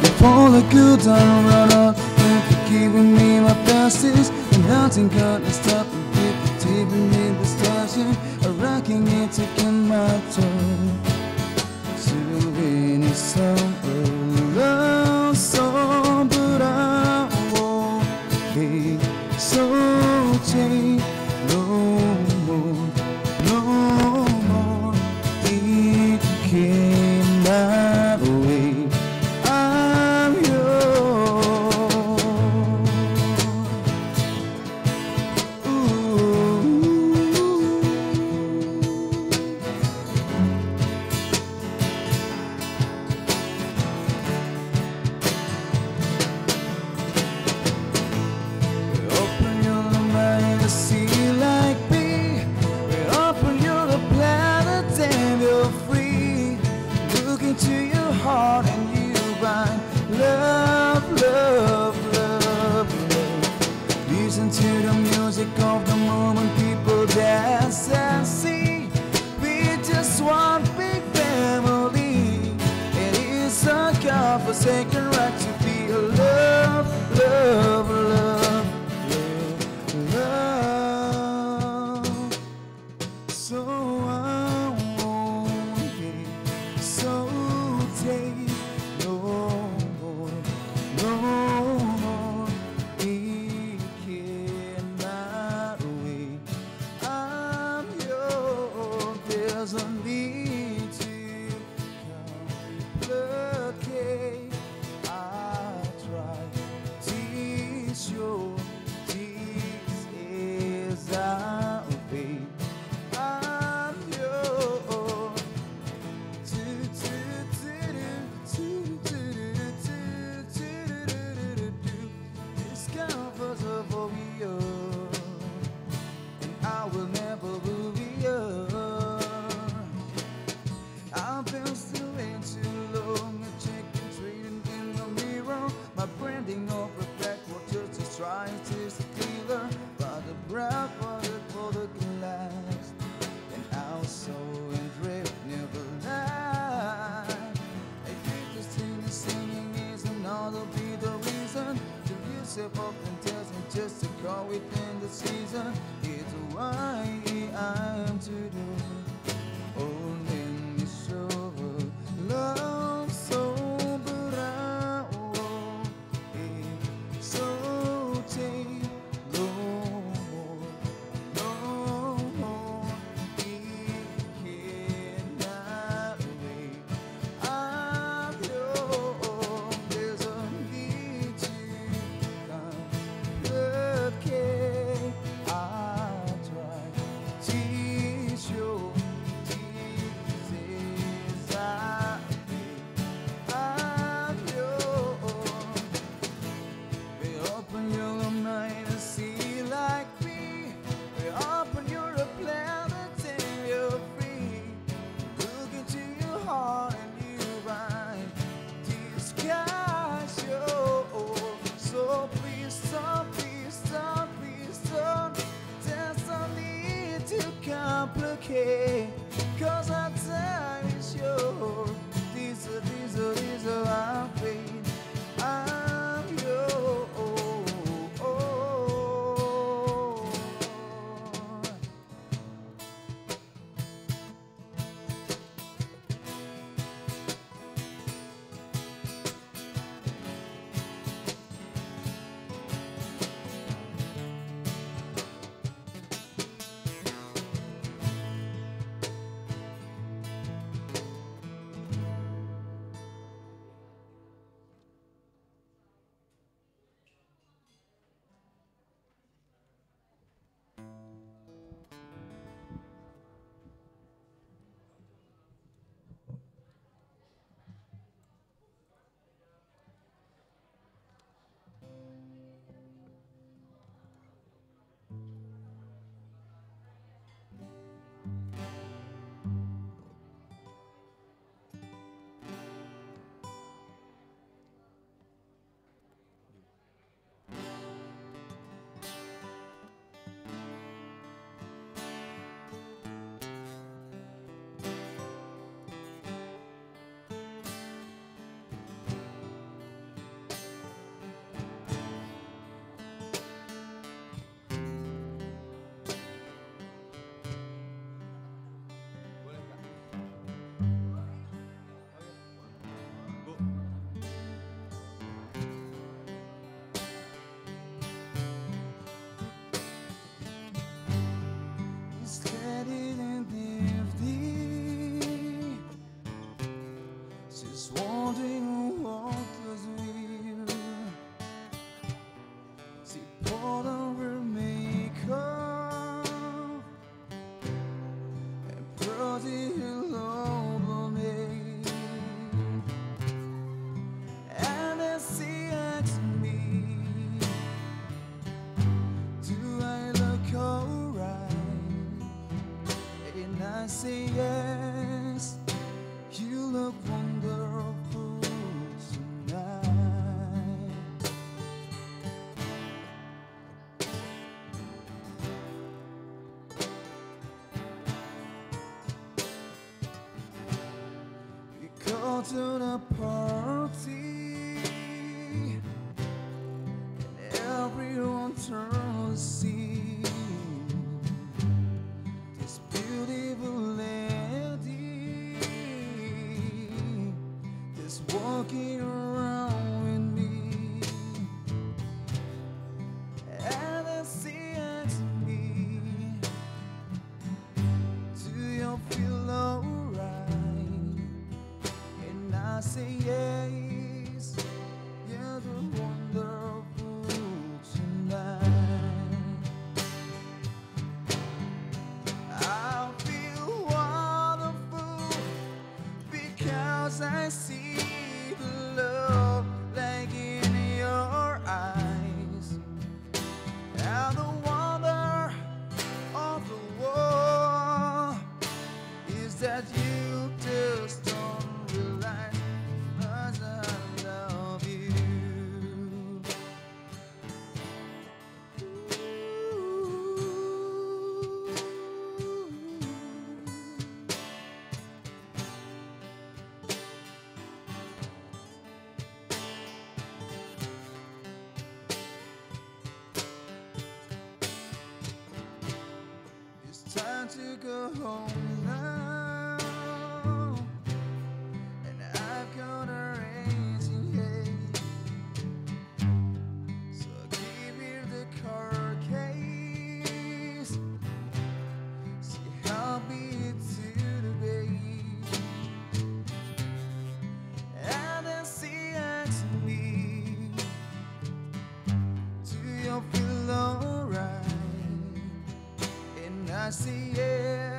before the good don't run out. If you're giving me my bestest, nothing gonna stop me with the TV in the station. Rocking it, taking my turn. So any song, love song, but I won't be so change. No more, no more. It cannot wait. I'm yours. Open your mind to see like me. Open your planet and you're free. Look into your heart and you find love, love, love, love. Listen to the music of the moment, people dance and sing. We just one big family. It is a God-forsaken right to be a love, love, love, love, love. So I won't be so take no more, no more. It cannot wait. I'm yours. There's a need to complicate. I try teach you. This is our fate. I'm yours. Discovers of you, and I will never move you. I've been still way too long. I check and trading in the mirror. My branding of reflect what just is trying to see clearer. But the breath for the glass. And our soul and drift never lie. I think this thing is singing is another be the reason. To yourself up and tells me just to go within the season. It's why I'm to do. Only me so love so but I won't be so take no more. No more, it cannot wait. I'm yours. There's a need to complicate. I try teach you. This is our fate. I'm yours. We open your mind and see like me. We open your planet and you're free. Look into your heart and you find disguise your. So please stop, please stop, please stop. There's no need to complicate. 'Cause our time is short. These are our fate. I'm yours. to the party, and everyone turns to see this beautiful lady that's walking around with me. And then she asks me, do you feel alright? And I say yes, you're the wonderful tonight. I feel wonderful because I see the love like in your eyes. And the wonder of the world is that you just don't realize as I love you. It's time to go home now, and I've got a racing head. So give me the car keys, so help me to the bay. And then she asks me, do you feel alright? And I say yeah,